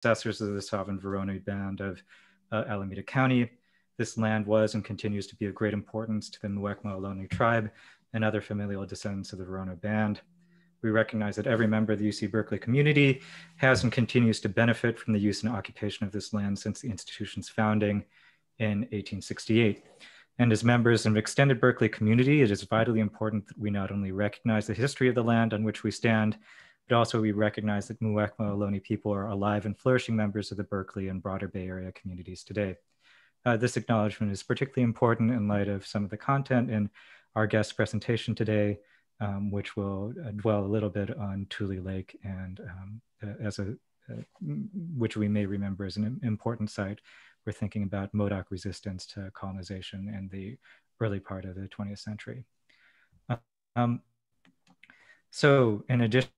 successors of the sovereign Voronoi band of Alameda County. This land was and continues to be of great importance to the Muwekma Ohlone tribe and other familial descendants of the Voronoi band. We recognize that every member of the UC Berkeley community has and continues to benefit from the use and occupation of this land since the institution's founding in 1868. And as members of an extended Berkeley community, it is vitally important that we not only recognize the history of the land on which we stand, but also we recognize that Muwekma Ohlone people are alive and flourishing members of the Berkeley and broader Bay Area communities today. This acknowledgement is particularly important in light of some of the content in our guest presentation today, which will dwell a little bit on Tule Lake and which we may remember as an important site. We're thinking about Modoc resistance to colonization in the early part of the 20th century. So in addition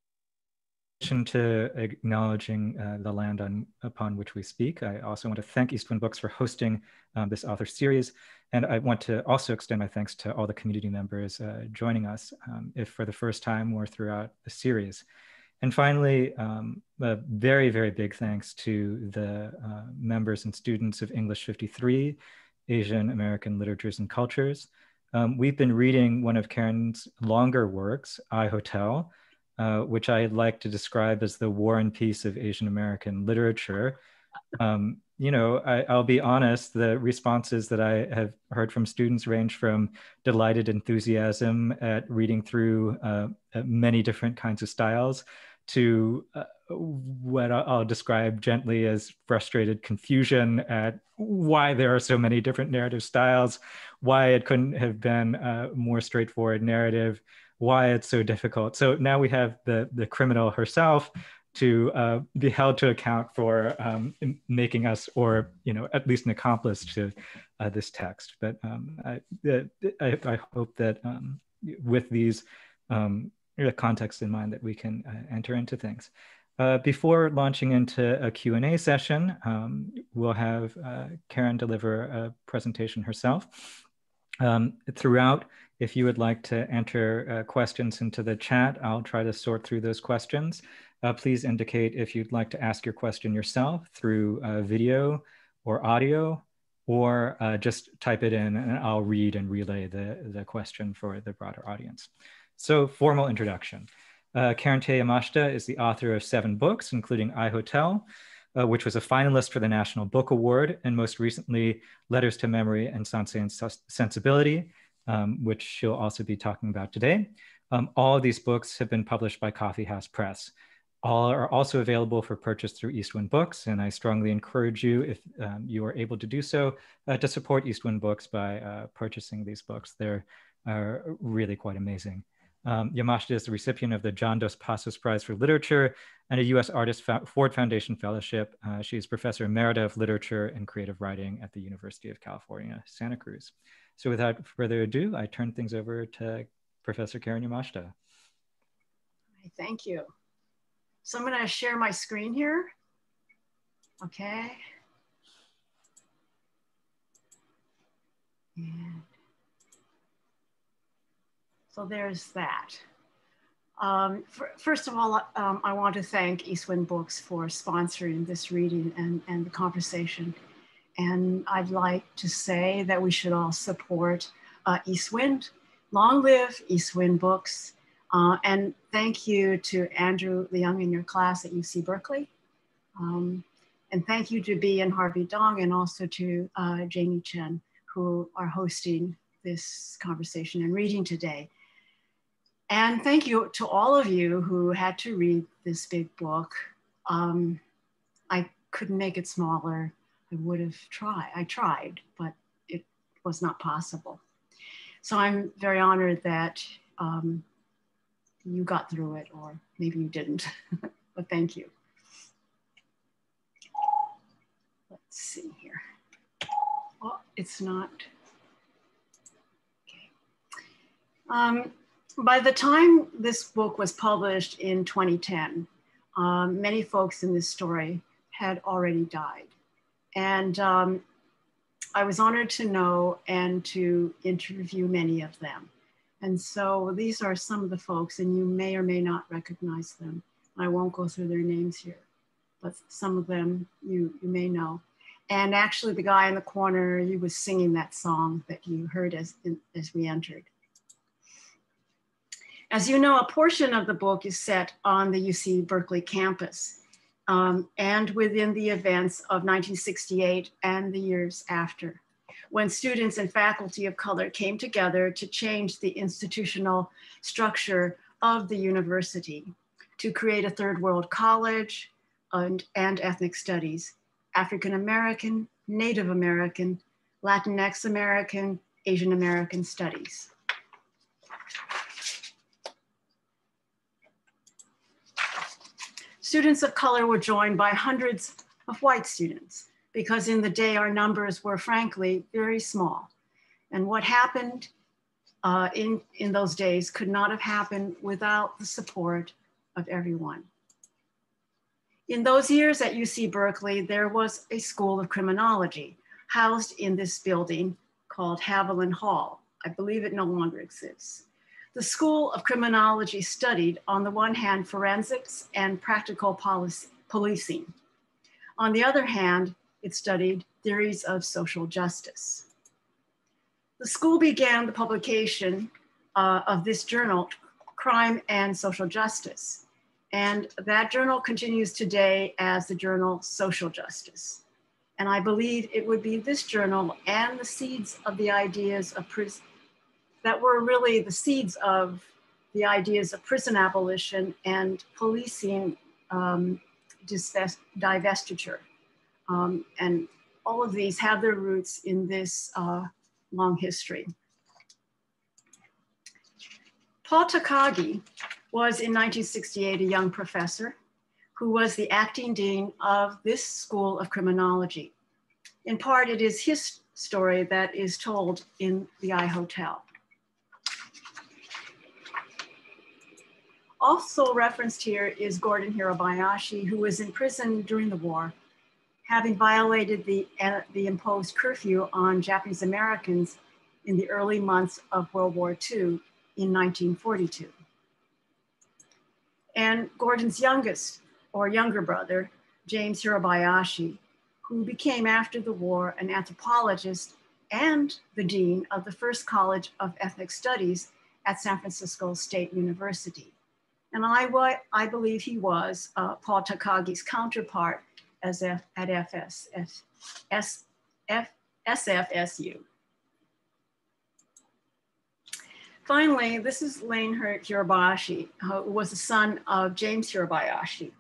to acknowledging the land upon which we speak, I also want to thank Eastwind Books for hosting this author series. And I want to also extend my thanks to all the community members joining us, if for the first time or throughout the series. And finally, a very, very big thanks to the members and students of English 53, Asian American Literatures and Cultures. We've been reading one of Karen's longer works, I, Hotel, which I like to describe as the War and Peace of Asian American literature. You know, I'll be honest, the responses that I have heard from students range from delighted enthusiasm at reading through many different kinds of styles to what I'll describe gently as frustrated confusion at why there are so many different narrative styles, why it couldn't have been a more straightforward narrative, why it's so difficult. So now we have the criminal herself to be held to account for making us, or at least an accomplice to this text. But I hope that with these context in mind that we can enter into things. Before launching into a Q&A session, we'll have Karen deliver a presentation herself. Throughout, if you would like to enter questions into the chat, I'll try to sort through those questions. Please indicate if you'd like to ask your question yourself through video or audio, or just type it in and I'll read and relay the question for the broader audience. So, formal introduction. Karen Tei Yamashita is the author of 7 books, including I, Hotel, which was a finalist for the National Book Award, and most recently, Letters to Memory and Sansei and Sensibility, which she'll also be talking about today. All of these books have been published by Coffee House Press. All are also available for purchase through Eastwind Books, and I strongly encourage you, if you are able to do so, to support Eastwind Books by purchasing these books. They're really quite amazing. Yamashita is the recipient of the John Dos Passos Prize for Literature and a U.S. Artist Ford Foundation Fellowship. She is Professor Emerita of Literature and Creative Writing at the University of California, Santa Cruz. So without further ado, I turn things over to Professor Karen Yamashita. Thank you. So I'm going to share my screen here. Okay. And so there's that. First of all, I want to thank Eastwind Books for sponsoring this reading and the conversation. And I'd like to say that we should all support Eastwind. Long live Eastwind Books. And thank you to Andrew Leong in your class at UC Berkeley. And thank you to Bee and Harvey Dong, and also to Jamie Chen, who are hosting this conversation and reading today. And thank you to all of you who had to read this big book. I couldn't make it smaller. I would have tried. I tried, but it was not possible. So I'm very honored that you got through it, or maybe you didn't, but thank you. Let's see here. Oh, it's not. Okay. By the time this book was published in 2010, many folks in this story had already died. And I was honored to know and to interview many of them. And so these are some of the folks, and you may or may not recognize them. I won't go through their names here. but some of them you may know. And actually the guy in the corner, he was singing that song that you heard as we entered. As you know, a portion of the book is set on the UC Berkeley campus and within the events of 1968 and the years after, when students and faculty of color came together to change the institutional structure of the university to create a third world college and ethnic studies, African American, Native American, Latinx American, Asian American studies. Students of color were joined by hundreds of white students because in the day our numbers were frankly very small. And what happened in those days could not have happened without the support of everyone. In those years at UC Berkeley, there was a school of criminology housed in this building called Haviland Hall. I believe it no longer exists. The School of Criminology studied, on the one hand, forensics and practical policing. On the other hand, it studied theories of social justice. The school began the publication of this journal, Crime and Social Justice. And that journal continues today as the journal Social Justice. And I believe it would be this journal and the seeds of the ideas of that were really the seeds of the ideas of prison abolition and policing divestiture. And all of these have their roots in this long history. Paul Takagi was in 1968 a young professor who was the acting dean of this school of criminology. In part, it is his story that is told in the I Hotel. Also referenced here is Gordon Hirobayashi, who was in prison during the war, having violated the imposed curfew on Japanese Americans in the early months of World War II in 1942. And Gordon's younger brother, James Hirobayashi, who became after the war an anthropologist and the dean of the first College of Ethnic Studies at San Francisco State University. And I believe he was Paul Takagi's counterpart at SFSU. Finally, this is Lane Hirabayashi, who was the son of James Hirabayashi.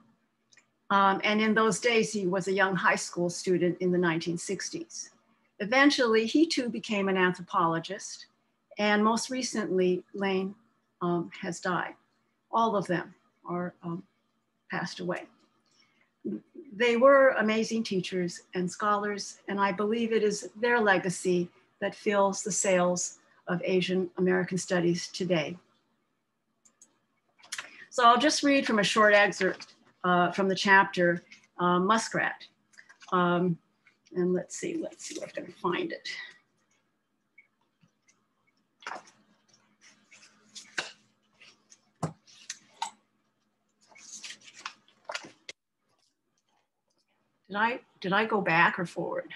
And in those days, he was a young high school student in the 1960s. Eventually, he too became an anthropologist. And most recently, Lane has died. All of them are passed away. They were amazing teachers and scholars, and I believe it is their legacy that fills the sails of Asian American studies today. So I'll just read from a short excerpt from the chapter, Muskrat. And let's see if I can find it. Did I go back or forward?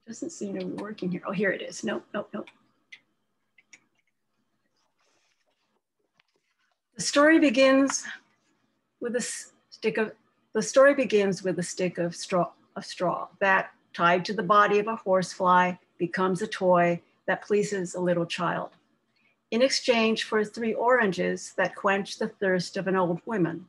Doesn't seem to be working here. Oh, here it is. Nope. The story begins with a stick of straw that, tied to the body of a horsefly, becomes a toy that pleases a little child, in exchange for 3 oranges that quench the thirst of an old woman,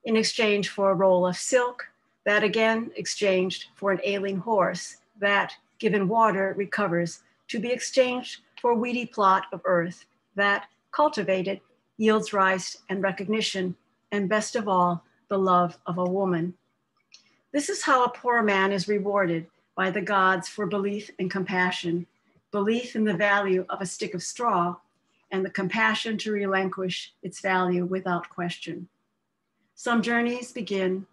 in exchange for a roll of silk that again exchanged for an ailing horse that, given water, recovers, to be exchanged for a weedy plot of earth that, cultivated, yields rice and recognition, and best of all, the love of a woman. This is how a poor man is rewarded by the gods for belief and compassion, belief in the value of a stick of straw, and the compassion to relinquish its value without question. Some journeys begin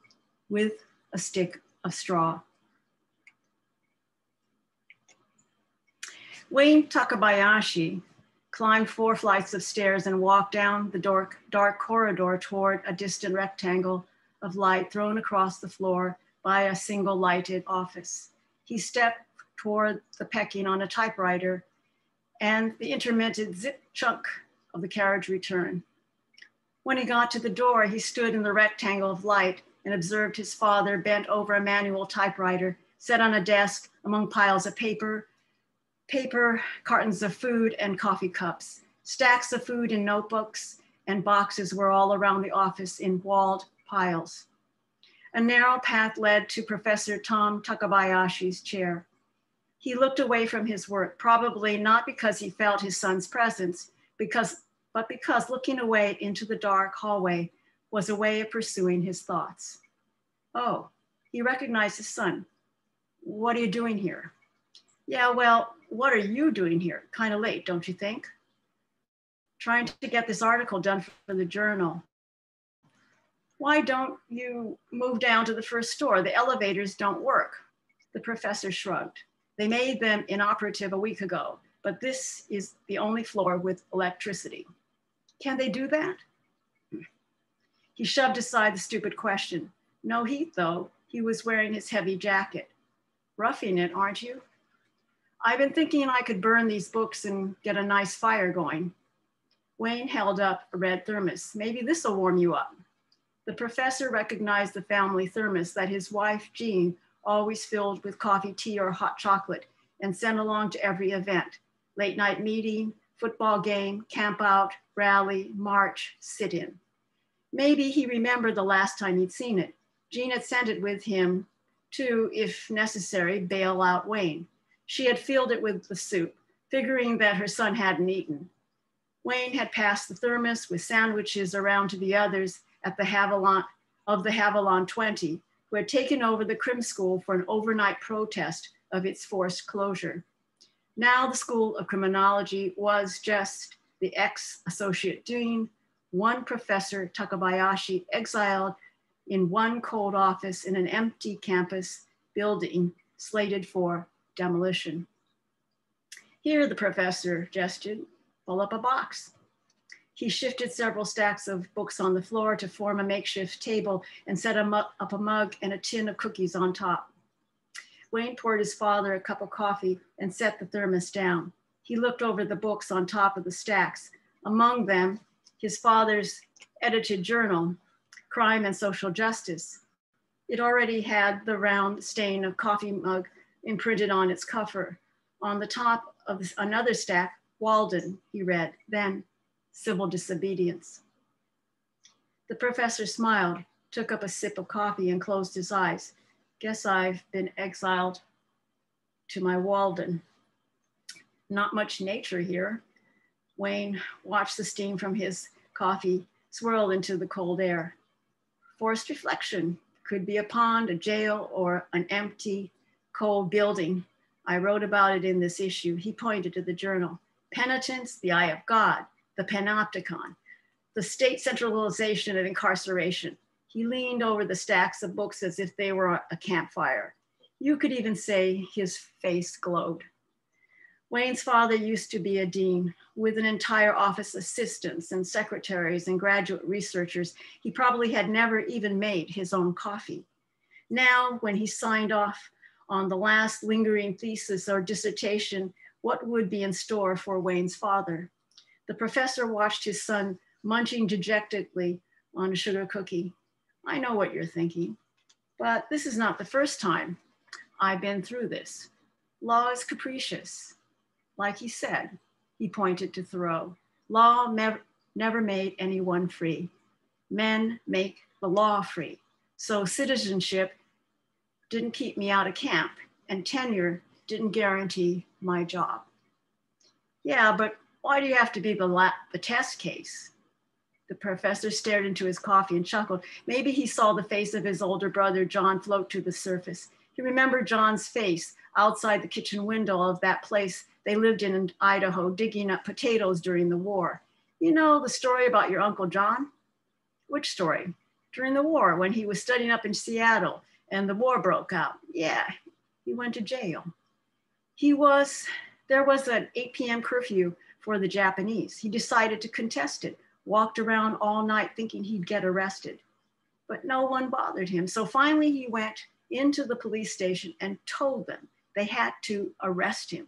with a stick of straw. Wayne Takabayashi climbed 4 flights of stairs and walked down the dark corridor toward a distant rectangle of light thrown across the floor by a single lighted office. He stepped toward the pecking on a typewriter and the intermittent zip chunk of the carriage return. When he got to the door, he stood in the rectangle of light and observed his father bent over a manual typewriter, set on a desk among piles of paper, cartons of food, and coffee cups. Stacks of food in notebooks and boxes were all around the office in walled piles. A narrow path led to Professor Tom Takabayashi's chair. He looked away from his work, probably not because he felt his son's presence, but because looking away into the dark hallway was a way of pursuing his thoughts. Oh, he recognized his son. What are you doing here? Yeah, well, what are you doing here? Kind of late, don't you think? Trying to get this article done for the journal. Why don't you move down to the first floor? The elevators don't work. The professor shrugged. They made them inoperative a week ago, but this is the only floor with electricity. Can they do that? He shoved aside the stupid question. No heat though. He was wearing his heavy jacket. Roughing it, aren't you? I've been thinking I could burn these books and get a nice fire going. Wayne held up a red thermos. Maybe this will warm you up. The professor recognized the family thermos that his wife, Jean, always filled with coffee, tea, or hot chocolate and sent along to every event. Late night meeting, football game, camp out, rally, march, sit-in. Maybe he remembered the last time he'd seen it. Jean had sent it with him to, if necessary, bail out Wayne. She had filled it with the soup, figuring that her son hadn't eaten. Wayne had passed the thermos with sandwiches around to the others at the Havilland 20, who had taken over the Crim School for an overnight protest of its forced closure. Now the School of Criminology was just the ex-associate dean, one Professor Takabayashi, exiled in one cold office in an empty campus building slated for demolition. Here, the professor gestured, pull up a box. He shifted several stacks of books on the floor to form a makeshift table and set up a mug and a tin of cookies on top. Wayne poured his father a cup of coffee and set the thermos down. He looked over the books on top of the stacks. Among them, his father's edited journal, Crime and Social Justice. It already had the round stain of coffee mug imprinted on its cover. On the top of another stack, Walden, he read, then Civil Disobedience. The professor smiled, took up a sip of coffee and closed his eyes. Guess I've been exiled to my Walden. Not much nature here. Wayne watched the steam from his coffee swirl into the cold air. Forced reflection, could be a pond, a jail, or an empty, cold building. I wrote about it in this issue. He pointed to the journal. Penitence, the eye of God, the panopticon, the state centralization of incarceration. He leaned over the stacks of books as if they were a campfire. You could even say his face glowed. Wayne's father used to be a dean with an entire office of assistants and secretaries and graduate researchers. He probably had never even made his own coffee. Now, when he signed off on the last lingering thesis or dissertation, what would be in store for Wayne's father? The professor watched his son munching dejectedly on a sugar cookie. I know what you're thinking, but this is not the first time I've been through this. Law is capricious. Like he said, he pointed to Thoreau. Law never made anyone free. Men make the law free. So citizenship didn't keep me out of camp, and tenure didn't guarantee my job. Yeah, but why do you have to be the test case? The professor stared into his coffee and chuckled. Maybe he saw the face of his older brother, John, float to the surface. He remembered John's face outside the kitchen window of that place they lived in Idaho, digging up potatoes during the war. You know the story about your Uncle John? Which story? During the war, when he was studying up in Seattle and the war broke out. Yeah, he went to jail. There was an 8 p.m. curfew for the Japanese. He decided to contest it, walked around all night thinking he'd get arrested, but no one bothered him. So finally he went into the police station and told them they had to arrest him.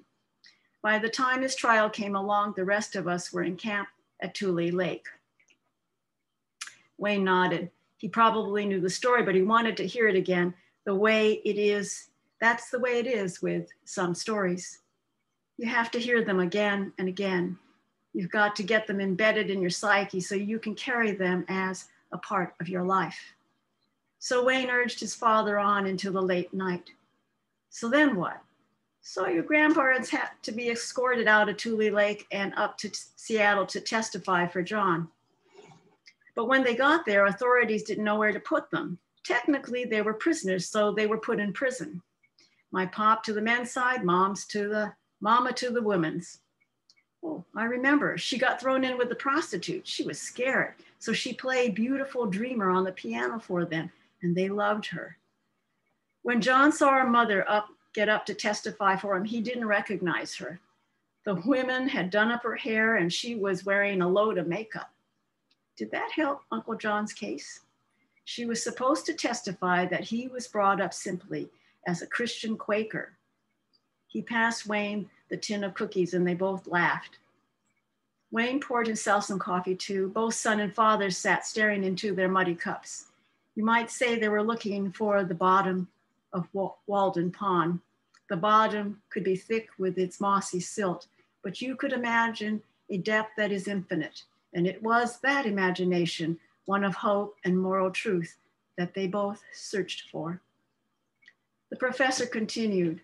By the time his trial came along, the rest of us were in camp at Tule Lake. Wayne nodded. He probably knew the story, but he wanted to hear it again. The way it is, that's the way it is with some stories. You have to hear them again and again. You've got to get them embedded in your psyche so you can carry them as a part of your life. So Wayne urged his father on into the late night. So then what? So your grandparents had to be escorted out of Tule Lake and up to Seattle to testify for John. But when they got there, authorities didn't know where to put them. Technically, they were prisoners, so they were put in prison. My pop to the men's side, mama to the women's. Oh, I remember, she got thrown in with the prostitute. She was scared, so she played Beautiful Dreamer on the piano for them, and they loved her. When John saw her mother get up to testify for him, he didn't recognize her. The women had done up her hair and she was wearing a load of makeup. Did that help Uncle John's case? She was supposed to testify that he was brought up simply as a Christian Quaker. He passed Wayne the tin of cookies and they both laughed. Wayne poured himself some coffee too. Both son and father sat staring into their muddy cups. You might say they were looking for the bottom of Walden Pond. The bottom could be thick with its mossy silt, but you could imagine a depth that is infinite. And it was that imagination, one of hope and moral truth, that they both searched for. The professor continued.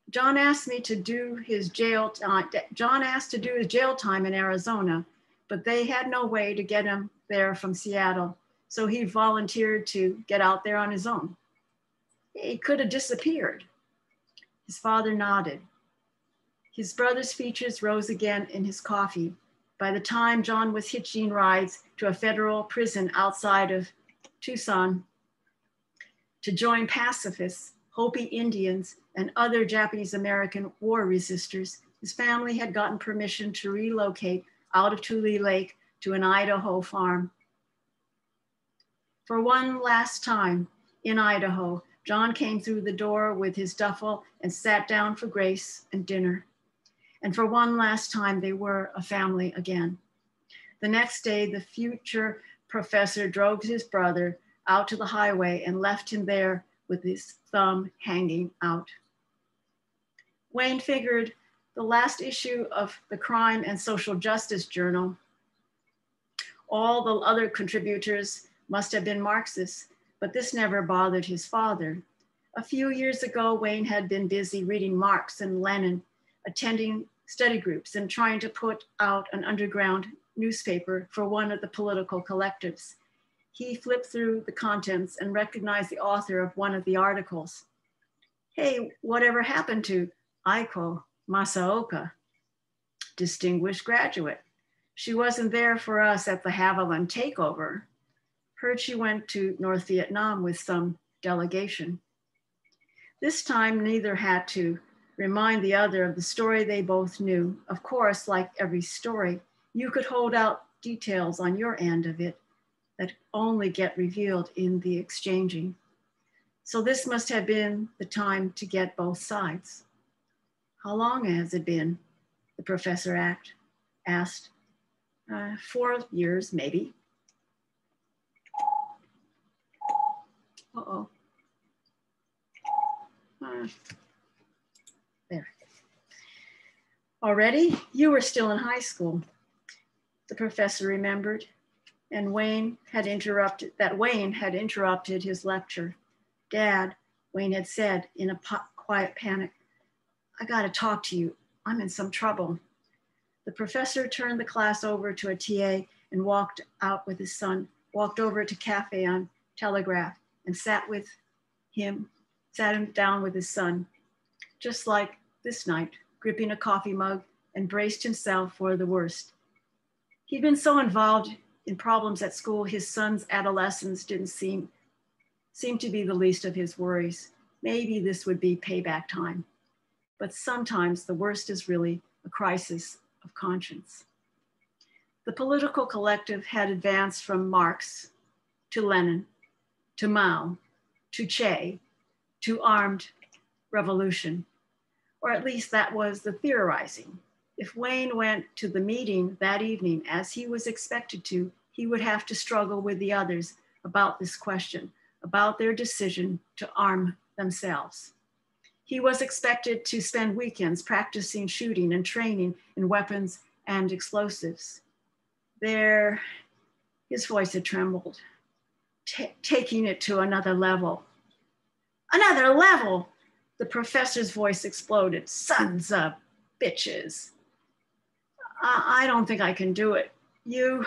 John asked to do his jail time in Arizona, but they had no way to get him there from Seattle. So he volunteered to get out there on his own. He could have disappeared. His father nodded. His brother's features rose again in his coffee. By the time John was hitching rides to a federal prison outside of Tucson to join pacifists, Hopi Indians, and other Japanese American war resistors, his family had gotten permission to relocate out of Tule Lake to an Idaho farm. For one last time in Idaho, John came through the door with his duffel and sat down for grace and dinner. And for one last time, they were a family again. The next day, the future professor drove his brother out to the highway and left him there with his thumb hanging out. Wayne figured the last issue of the Crime and Social Justice Journal, all the other contributors must have been Marxists, but this never bothered his father. A few years ago, Wayne had been busy reading Marx and Lenin, attending study groups and trying to put out an underground newspaper for one of the political collectives. He flipped through the contents and recognized the author of one of the articles. Hey, whatever happened to Aiko Masaoka? Distinguished graduate. She wasn't there for us at the Haviland takeover. Heard she went to North Vietnam with some delegation. This time, neither had to remind the other of the story they both knew. Of course, like every story, you could hold out details on your end of it that only get revealed in the exchanging. So this must have been the time to get both sides. How long has it been? The professor asked. 4 years, maybe. Uh-oh. There. Already? You were still in high school. The professor remembered, and Wayne had interrupted his lecture. Dad, Wayne had said in a quiet panic, I gotta talk to you. I'm in some trouble. The professor turned the class over to a TA and walked over to Cafe on Telegraph and sat him down with his son, just like this night, gripping a coffee mug and braced himself for the worst. He'd been so involved in problems at school, his son's adolescence didn't seem to be the least of his worries. Maybe this would be payback time. But sometimes the worst is really a crisis of conscience. The political collective had advanced from Marx to Lenin, to Mao, to Che, to armed revolution, or at least that was the theorizing. If Wayne went to the meeting that evening as he was expected to, he would have to struggle with the others about this question, about their decision to arm themselves. He was expected to spend weekends practicing shooting and training in weapons and explosives. There, his voice had trembled, taking it to another level. Another level! The professor's voice exploded. Sons of bitches. I don't think I can do it. You,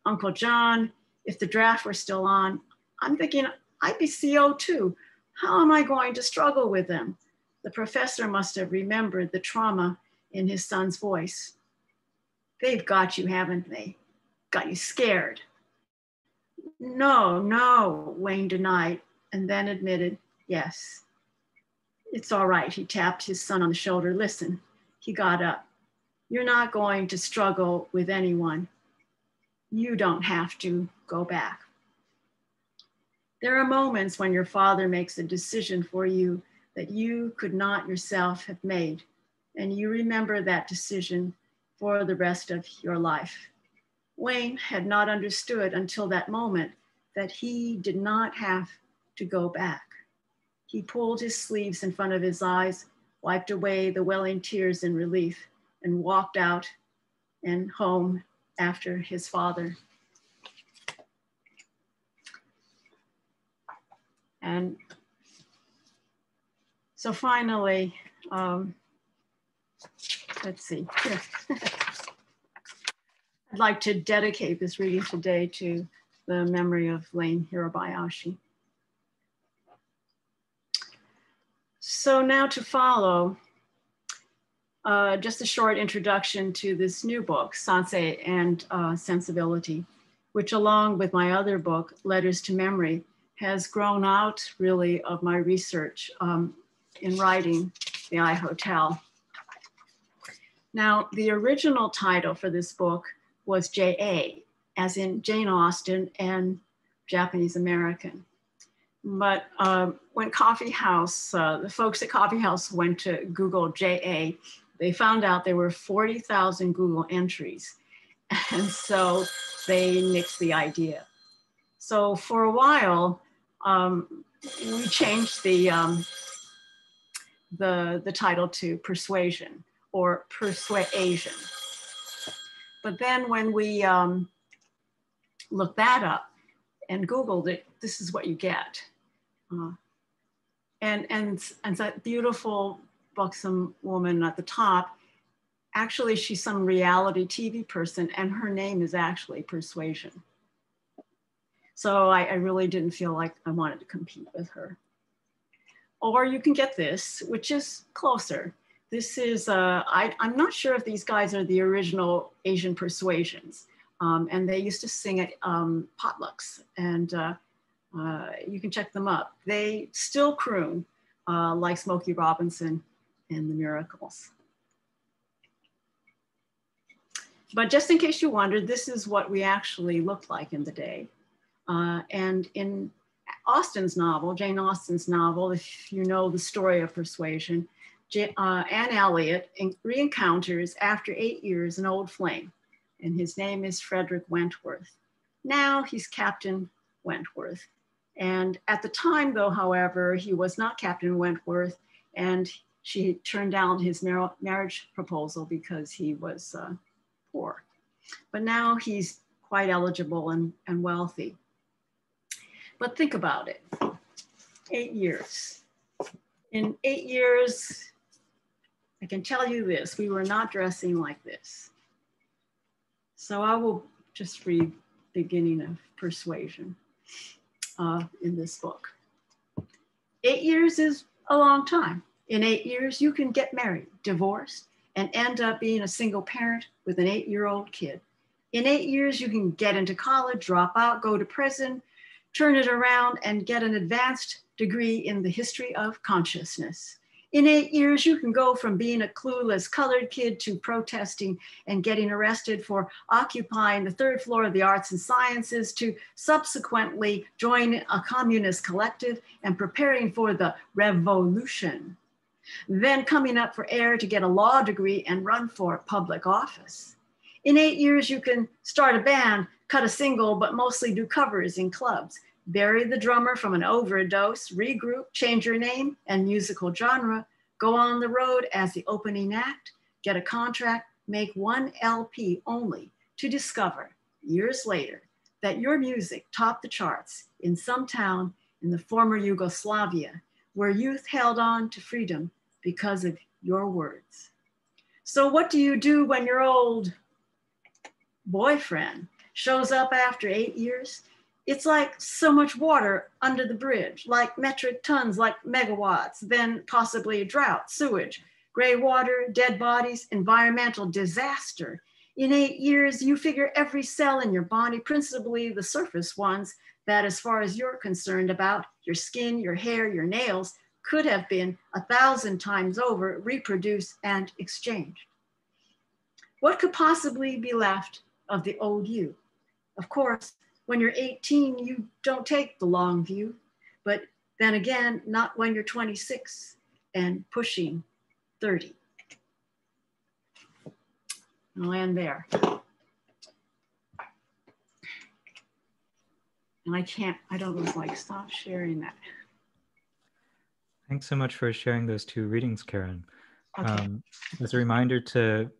Uncle John, if the draft were still on, I'm thinking I'd be CO too. How am I going to struggle with them? The professor must have remembered the trauma in his son's voice. They've got you, haven't they? Got you scared. No, Wayne denied, and then admitted, yes. It's all right, he tapped his son on the shoulder. Listen, he got up. You're not going to struggle with anyone. You don't have to go back. There are moments when your father makes a decision for you that you could not yourself have made, and you remember that decision for the rest of your life. Wayne had not understood until that moment that he did not have to go back. He pulled his sleeves in front of his eyes, wiped away the welling tears in relief, and walked out and home after his father. And so finally, let's see. Here. I'd like to dedicate this reading today to the memory of Lane Hirobayashi. So now to follow, just a short introduction to this new book, Sansei and Sensibility, which along with my other book, Letters to Memory, has grown out really of my research in writing The I Hotel. Now, the original title for this book was J.A., as in Jane Austen and Japanese American. But when Coffee House, the folks at Coffee House went to Google J.A., they found out there were 40,000 Google entries. And so they nixed the idea. So for a while, we changed the title to Persuasion or Persuasion. But then when we looked that up and Googled it, this is what you get. And that beautiful, buxom woman at the top, actually she's some reality TV person and her name is actually Persuasion. So I really didn't feel like I wanted to compete with her. Or you can get this, which is closer. This is, I'm not sure if these guys are the original Asian Persuasions. And they used to sing at potlucks and you can check them up. They still croon like Smokey Robinson and the Miracles. But just in case you wondered, this is what we actually looked like in the day. And in Austen's novel, Jane Austen's novel, if you know the story of Persuasion, Anne Elliot re-encounters after 8 years an old flame, and his name is Frederick Wentworth. Now he's Captain Wentworth. And at the time though, however, he was not Captain Wentworth, and she turned down his marriage proposal because he was poor. But now he's quite eligible and wealthy. But think about it, 8 years. In 8 years, I can tell you this, we were not dressing like this. So I will just read the beginning of Persuasion in this book. 8 years is a long time. In 8 years, you can get married, divorced, and end up being a single parent with an 8-year-old kid. In 8 years, you can get into college, drop out, go to prison, turn it around and get an advanced degree in the history of consciousness. In 8 years, you can go from being a clueless colored kid to protesting and getting arrested for occupying the 3rd floor of the arts and sciences to subsequently join a communist collective and preparing for the revolution. Then coming up for air to get a law degree and run for public office. In 8 years, you can start a band, cut a single, but mostly do covers in clubs, bury the drummer from an overdose, regroup, change your name and musical genre, go on the road as the opening act, get a contract, make 1 LP only to discover, years later, that your music topped the charts in some town in the former Yugoslavia, where youth held on to freedom because of your words. So what do you do when your old boyfriend shows up after 8 years? It's like so much water under the bridge, like metric tons, like megawatts, then possibly a drought, sewage, gray water, dead bodies, environmental disaster. In 8 years, you figure every cell in your body, principally the surface ones, that as far as you're concerned about, your skin, your hair, your nails, could have been 1,000 times over, reproduced and exchanged. What could possibly be left of the old you? Of course, when you're 18, you don't take the long view, but then again, not when you're 26 and pushing 30. I'll end there. And I don't like, stop sharing that. Thanks so much for sharing those 2 readings, Karen. Okay. As a reminder to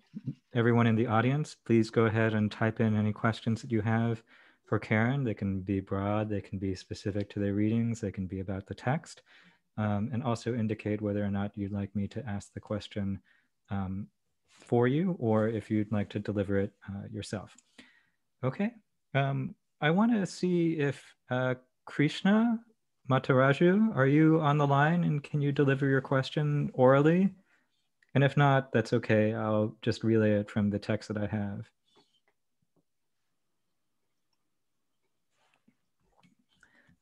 everyone in the audience, please go ahead and type in any questions that you have for Karen. They can be broad, they can be specific to their readings, they can be about the text, and also indicate whether or not you'd like me to ask the question for you, or if you'd like to deliver it yourself. Okay, I want to see if Krishna Mataraju, are you on the line and can you deliver your question orally? And if not, that's okay. I'll just relay it from the text that I have.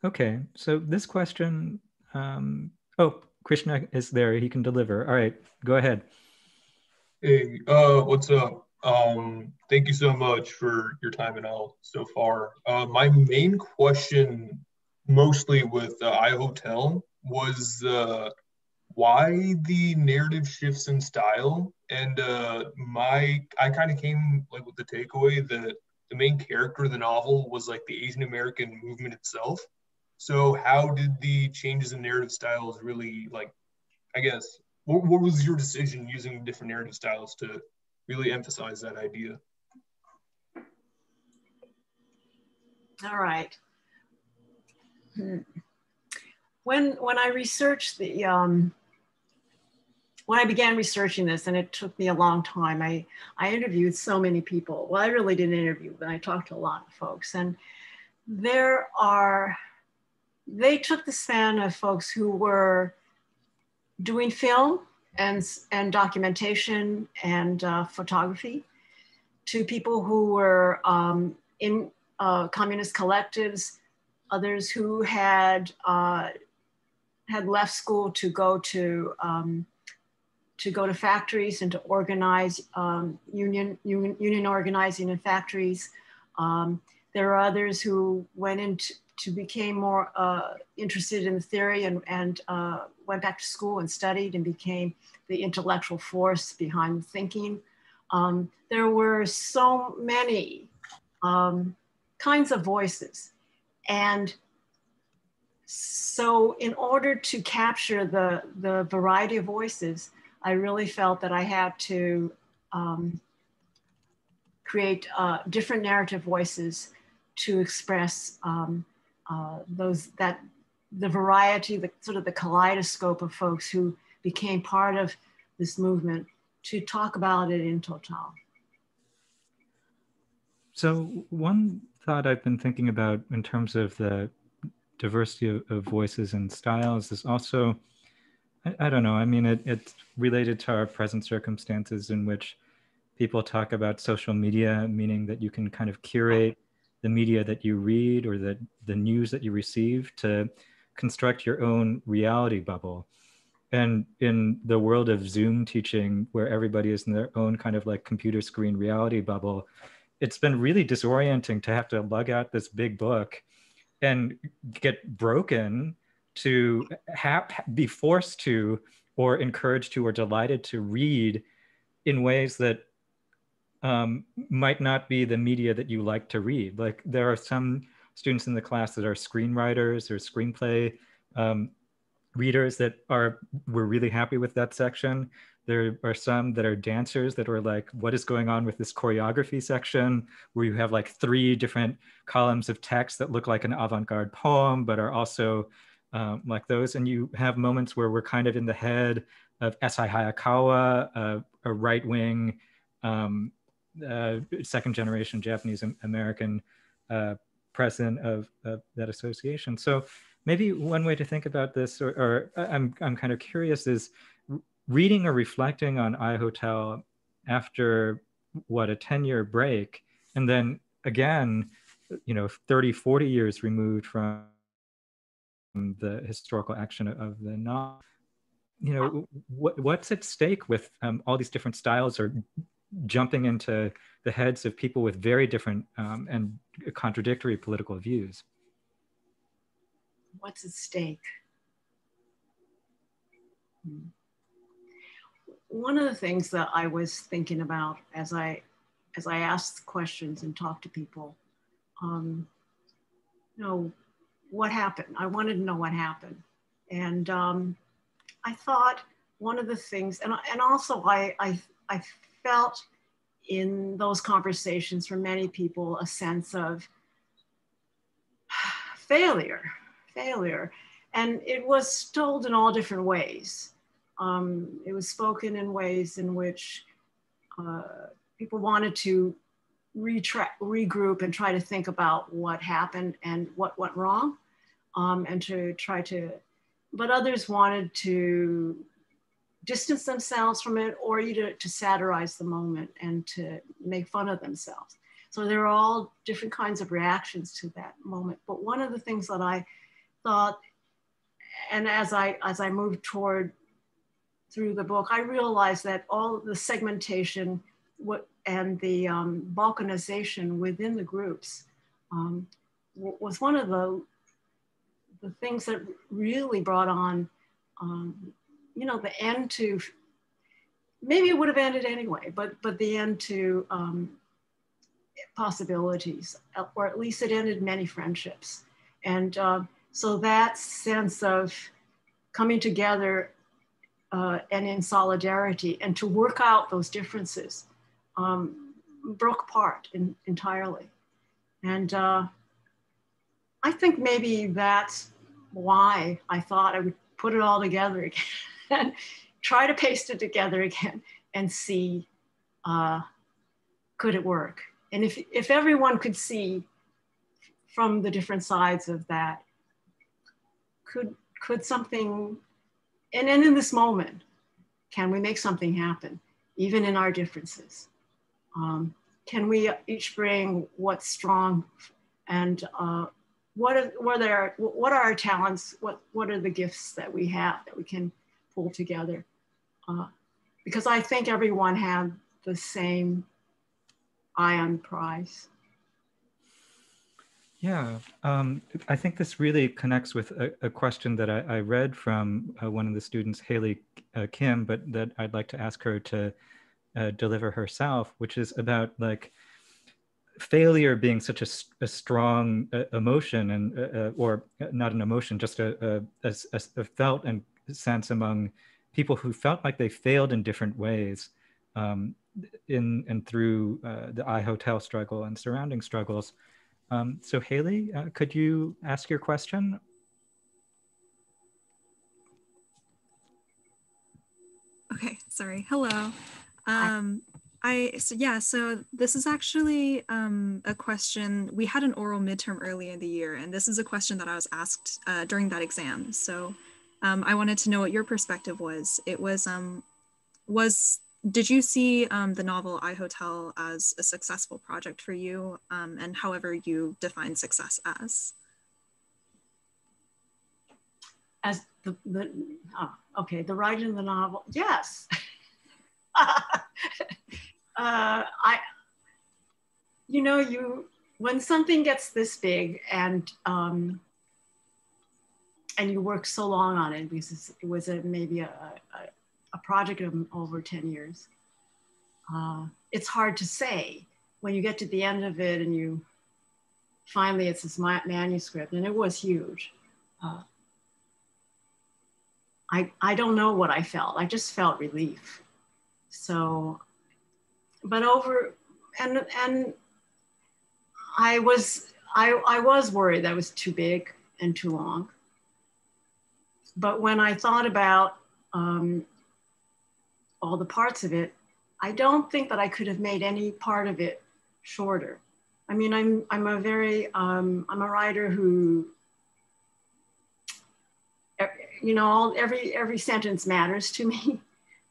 Okay, so this question, oh, Krishna is there. He can deliver. All right, go ahead. Hey, what's up? Thank you so much for your time and all so far. My main question, mostly with I Hotel, was why the narrative shifts in style. And I kind of came like with the takeaway that the main character of the novel was like the Asian American movement itself. So how did the changes in narrative styles really, like, I guess, what was your decision using different narrative styles to really emphasize that idea? All right. When I researched when I began researching this, and it took me a long time, I interviewed so many people. Well, I really didn't interview, but I talked to a lot of folks. And they took the span of folks who were doing film and documentation and photography, to people who were in communist collectives, others who had left school to go to factories and to organize union organizing in factories. There are others who went into became more interested in the theory and went back to school and studied and became the intellectual force behind the thinking. There were so many kinds of voices. And so in order to capture the variety of voices, I really felt that I had to create different narrative voices to express the variety, the sort of the kaleidoscope of folks who became part of this movement, to talk about it in total. So one thought I've been thinking about in terms of the diversity of voices and styles is also, I don't know, I mean, it's related to our present circumstances in which people talk about social media, meaning that you can kind of curate the media that you read or the news that you receive to construct your own reality bubble. And in the world of Zoom teaching, where everybody is in their own kind of like computer screen reality bubble, it's been really disorienting to have to lug out this big book and get broken to be forced to, or encouraged to, or delighted to read in ways that might not be the media that you like to read. Like there are some students in the class that are screenwriters or screenplay readers that were really happy with that section. There are some that are dancers that were like, what is going on with this choreography section, where you have like 3 different columns of text that look like an avant-garde poem, but are also like those. And you have moments where we're kind of in the head of S.I. Hayakawa, a right-wing second generation Japanese American president of that association. So maybe one way to think about this, or I'm kind of curious, is reading or reflecting on iHotel after what, a 10-year break, and then again, 30, 40 years removed from the historical action of the novel. What's at stake with all these different styles, or jumping into the heads of people with very different and contradictory political views? What's at stake? One of the things that I was thinking about as I asked questions and talked to people, what happened? I wanted to know what happened. And I thought one of the things, and also I felt in those conversations from many people a sense of failure. And it was told in all different ways. It was spoken in ways in which people wanted to regroup and try to think about what happened and what went wrong, and to try to, but others wanted to distance themselves from it, or either to satirize the moment and to make fun of themselves. So there are all different kinds of reactions to that moment. But one of the things that I thought, and as I moved through the book, I realized that all the segmentation and the balkanization within the groups was one of the things that really brought on, the end to, maybe it would have ended anyway, but the end to possibilities, or at least it ended many friendships. And so that sense of coming together and in solidarity, and to work out those differences, broke apart entirely. And I think maybe that's why I thought I would put it all together again and try to paste it together again and see, could it work? And if everyone could see from the different sides of that, could something, and in this moment, can we make something happen, even in our differences? Can we each bring what's strong, and what are our talents? What are the gifts that we have that we can pull together? Because I think everyone had the same eye on the prize. Yeah, I think this really connects with a question that I read from one of the students, Haley Kim, but that I'd like to ask her to deliver herself, which is about like failure being such a strong emotion, and or not an emotion, just a felt and sense among people who felt like they failed in different ways in and through the iHotel struggle and surrounding struggles. So Haley, could you ask your question? Okay, sorry. Hello. So this is actually a question. We had an oral midterm early in the year, and this is a question that I was asked during that exam. So I wanted to know what your perspective was. It was, did you see the novel iHotel as a successful project for you, and however you define success as? As okay, the writing of the novel, yes. When something gets this big and you work so long on it, because it was maybe a project of over 10 years, it's hard to say when you get to the end of it and finally it's this manuscript, and it was huge. I don't know what I felt. I just felt relief. So, but and I was worried that it was too big and too long. But when I thought about all the parts of it, I don't think that I could have made any part of it shorter. I mean, I'm a writer who, every sentence matters to me.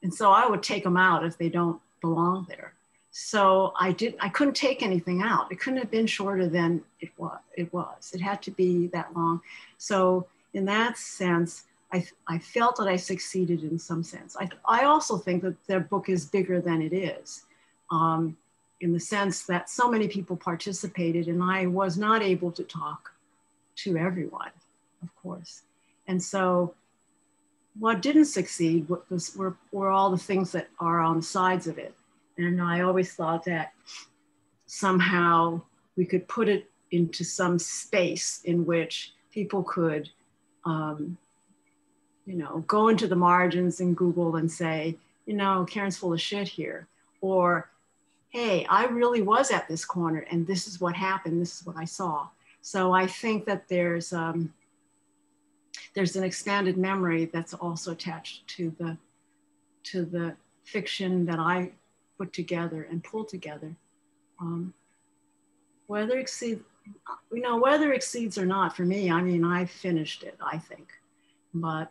And so I would take them out if they don't belong there. So I couldn't take anything out. It couldn't have been shorter than it was. It had to be that long. So in that sense, I felt that I succeeded in some sense. I also think that their book is bigger than it is, in the sense that so many people participated, and I was not able to talk to everyone, of course. And so what didn't succeed were all the things that are on the sides of it. And I always thought that somehow we could put it into some space in which people could, go into the margins and Google and say, Karen's full of shit here. Or, hey, I really was at this corner and this is what happened. This is what I saw. So I think that there's an expanded memory that's also attached to the fiction that I put together and pulled together. Whether it exceeds or not, for me, I mean, I finished it, I think. But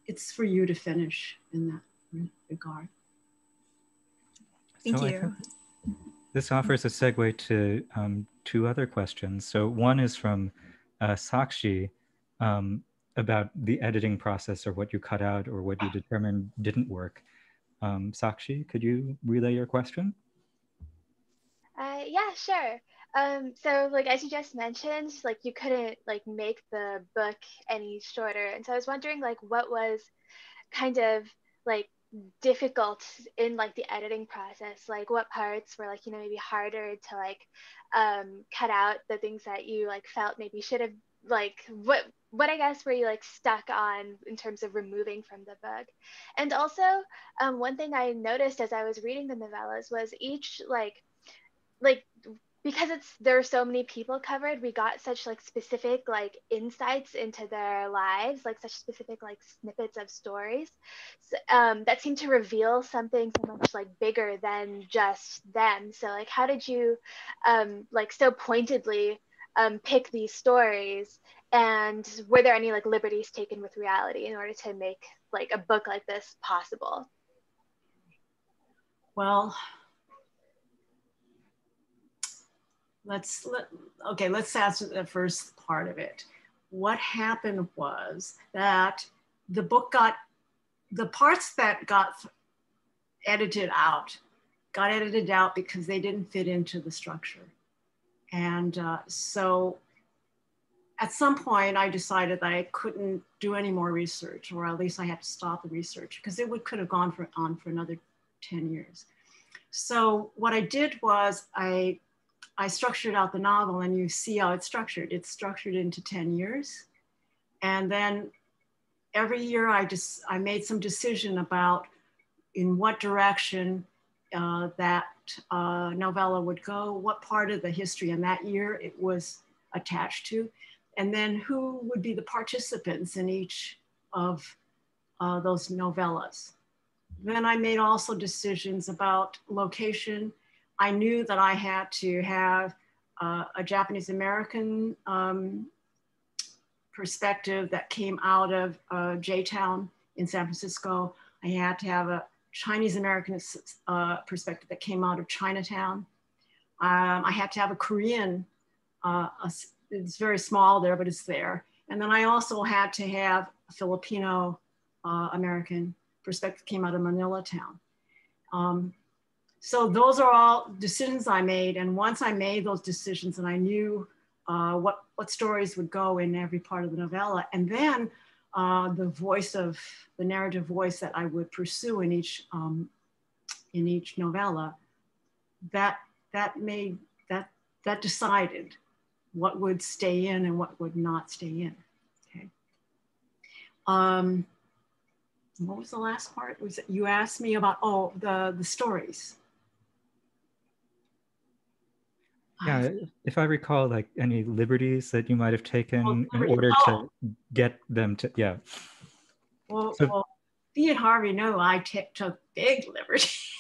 it's for you to finish in that regard. Thank you. This offers a segue to two other questions. So one is from Sakshi about the editing process, or what you cut out or what you determined didn't work. Sakshi, could you relay your question? Yeah, sure. So as you just mentioned, you couldn't make the book any shorter. And so I was wondering what was kind of difficult in the editing process, what parts were maybe harder to cut out, the things that you felt maybe should have what I guess were you stuck on in terms of removing from the book. And also one thing I noticed as I was reading the novellas was each because there are so many people covered, we got such specific insights into their lives, such specific snippets of stories that seemed to reveal something so much bigger than just them. So how did you so pointedly pick these stories, and were there any liberties taken with reality in order to make a book like this possible? Well, let's answer the first part of it. What happened was that the parts that got edited out because they didn't fit into the structure. And so at some point I decided that I couldn't do any more research, or at least I had to stop the research, because it could have gone on for another 10 years. So what I did was I structured out the novel, and you see how it's structured. It's structured into 10 years. And then every year I made some decision about in what direction that novella would go, what part of the history in that year it was attached to, and then who would be the participants in each of those novellas. Then I made also decisions about location. I knew that I had to have a Japanese American perspective that came out of J-Town in San Francisco. I had to have a Chinese American perspective that came out of Chinatown. I had to have a Korean, it's very small there, but it's there. And then I also had to have Filipino American perspective, came out of Manila town. So those are all decisions I made. And once I made those decisions and I knew what stories would go in every part of the novella, and then the narrative voice that I would pursue in each novella, that decided what would stay in and what would not stay in. Okay. What was the last part? You asked me about the stories. Yeah, if I recall, like any liberties that you might have taken in order to get them to, yeah. Well, Dee and Harvey know I took big liberties.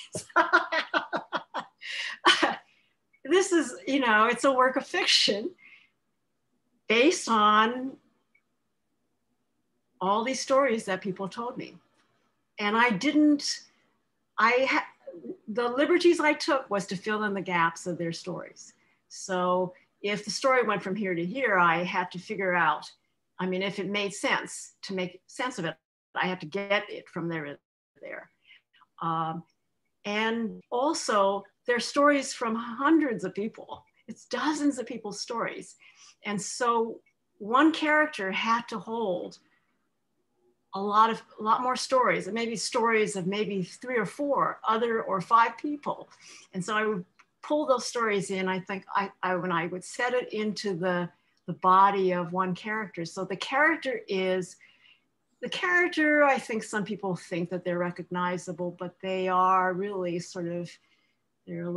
This is, it's a work of fiction based on all these stories that people told me. And the liberties I took was to fill in the gaps of their stories. So if the story went from here to here, I had to figure out, if it made sense, to make sense of it, I had to get it from there to there. And also, they're stories from hundreds of people. It's dozens of people's stories. And so one character had to hold a lot more stories, and maybe stories of maybe 3 or 4 other or 5 people. And so I would pull those stories in. I think when I would set it into the body of one character. So the character, I think some people think that they're recognizable, but they are really sort of, they're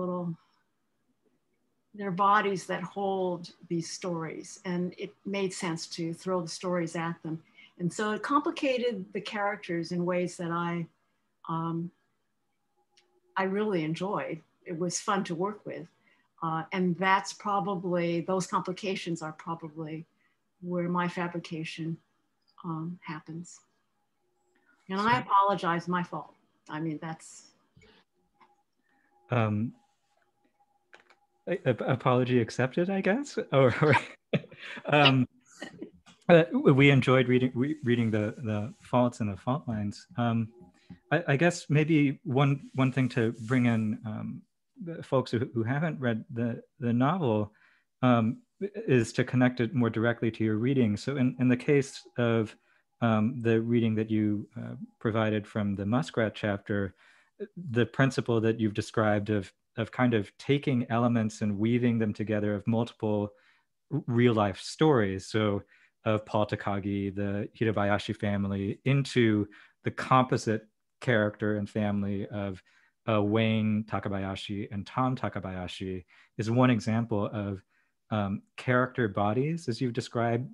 bodies that hold these stories. And it made sense to throw the stories at them. And so it complicated the characters in ways that I really enjoyed. It was fun to work with. And those complications are probably where my fabrication happens. And I apologize, my fault. That's. Apology accepted, I guess. We enjoyed reading the faults and the fault lines. I guess maybe one thing to bring in the folks who haven't read the novel is to connect it more directly to your reading. So in the case of the reading that you provided from the Muskrat chapter, the principle that you've described of kind of taking elements and weaving them together of multiple real life stories. So of Paul Takagi, the Hirobayashi family, into the composite character and family of Wayne Takabayashi and Tom Takabayashi is one example of character bodies, as you've described,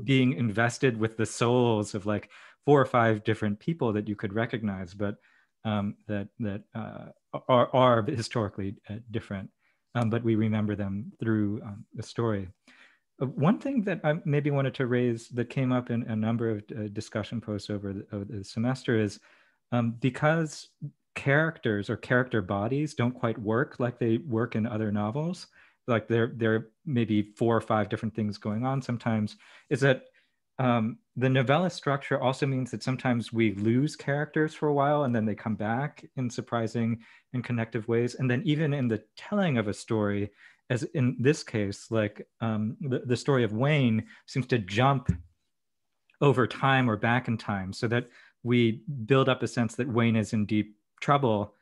being invested with the souls of like 4 or 5 different people that you could recognize, but that are historically different, but we remember them through the story. One thing that I maybe wanted to raise that came up in a number of discussion posts over the semester is because characters or character bodies don't quite work like they work in other novels, like there may be 4 or 5 different things going on sometimes, is that the novella structure also means that sometimes we lose characters for a while and then they come back in surprising and connective ways. And then even in the telling of a story, as in this case, like the story of Wayne seems to jump over time or back in time, so that we build up a sense that Wayne is in deep trouble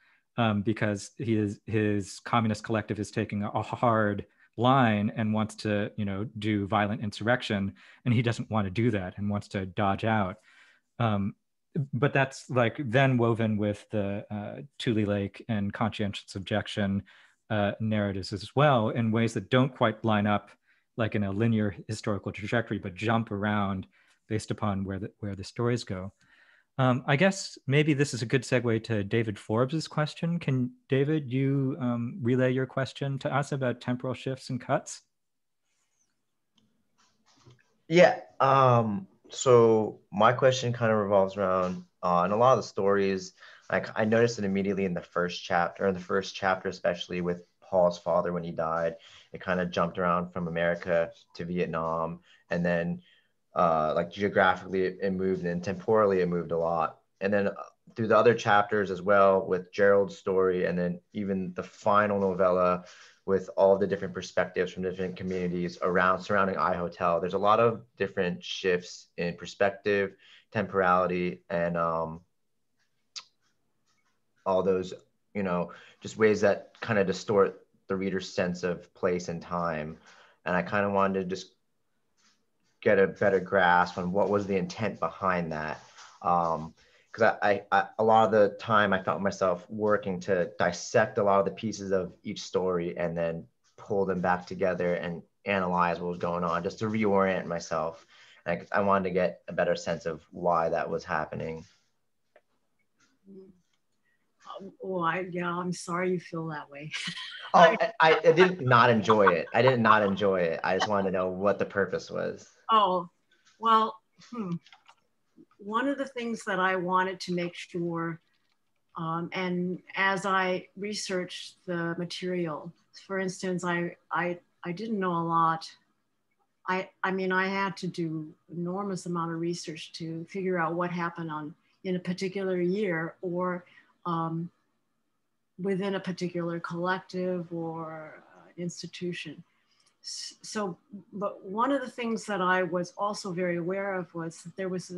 because his communist collective is taking a hard line and wants to, do violent insurrection, and he doesn't want to do that and wants to dodge out. But that's like then woven with the Tule Lake and conscientious objection narratives as well, in ways that don't quite line up like in a linear historical trajectory, but jump around based upon where the stories go. I guess maybe this is a good segue to David Forbes's question. Can David, you relay your question to us about temporal shifts and cuts? Yeah. So my question kind of revolves around in a lot of the stories. Like I noticed it immediately in the first chapter, especially with Paul's father when he died. It kind of jumped around from America to Vietnam, and then like geographically it moved, and temporally it moved a lot. And then through the other chapters as well, with Gerald's story, and then even the final novella with all the different perspectives from different communities around surrounding iHotel, there's a lot of different shifts in perspective, temporality, and all those, you know, just ways that kind of distort the reader's sense of place and time. And I kind of wanted to just get a better grasp on what was the intent behind that. Because I a lot of the time I found myself working to dissect a lot of the pieces of each story and then pull them back together and analyze what was going on, just to reorient myself. And I wanted to get a better sense of why that was happening. I'm sorry you feel that way. Oh, I did not enjoy it. I did not enjoy it. I just wanted to know what the purpose was. Oh, well, one of the things that I wanted to make sure, and as I researched the material, for instance, I didn't know a lot. I mean, I had to do enormous amount of research to figure out what happened in a particular year, or within a particular collective or institution. So, but one of the things that I was also very aware of was that there was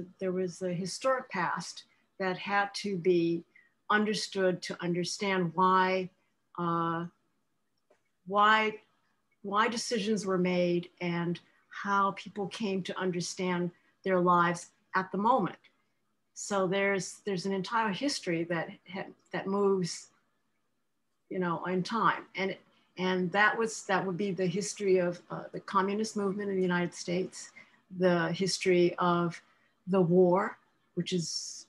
a historic past that had to be understood to understand why decisions were made and how people came to understand their lives at the moment. So there's an entire history that moves, you know, in time, and that would be the history of the communist movement in the United States, the history of the war, which is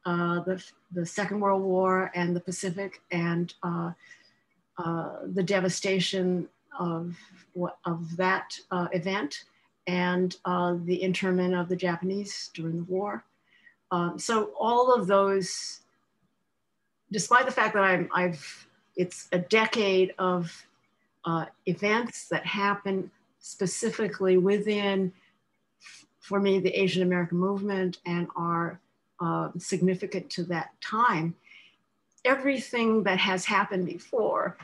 the Second World War and the Pacific, and the devastation of that event, and the internment of the Japanese during the war. So all of those, despite the fact that it's a decade of events that happen specifically within, for me, the Asian American movement and are significant to that time. Everything that has happened before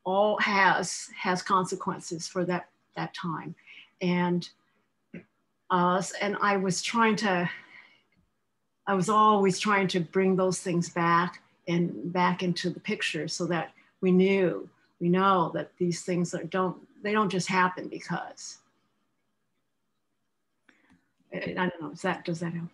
all has consequences for that time. And I was always trying to bring those things back into the picture, so that we know that these things don't just happen because. I don't know, does that help?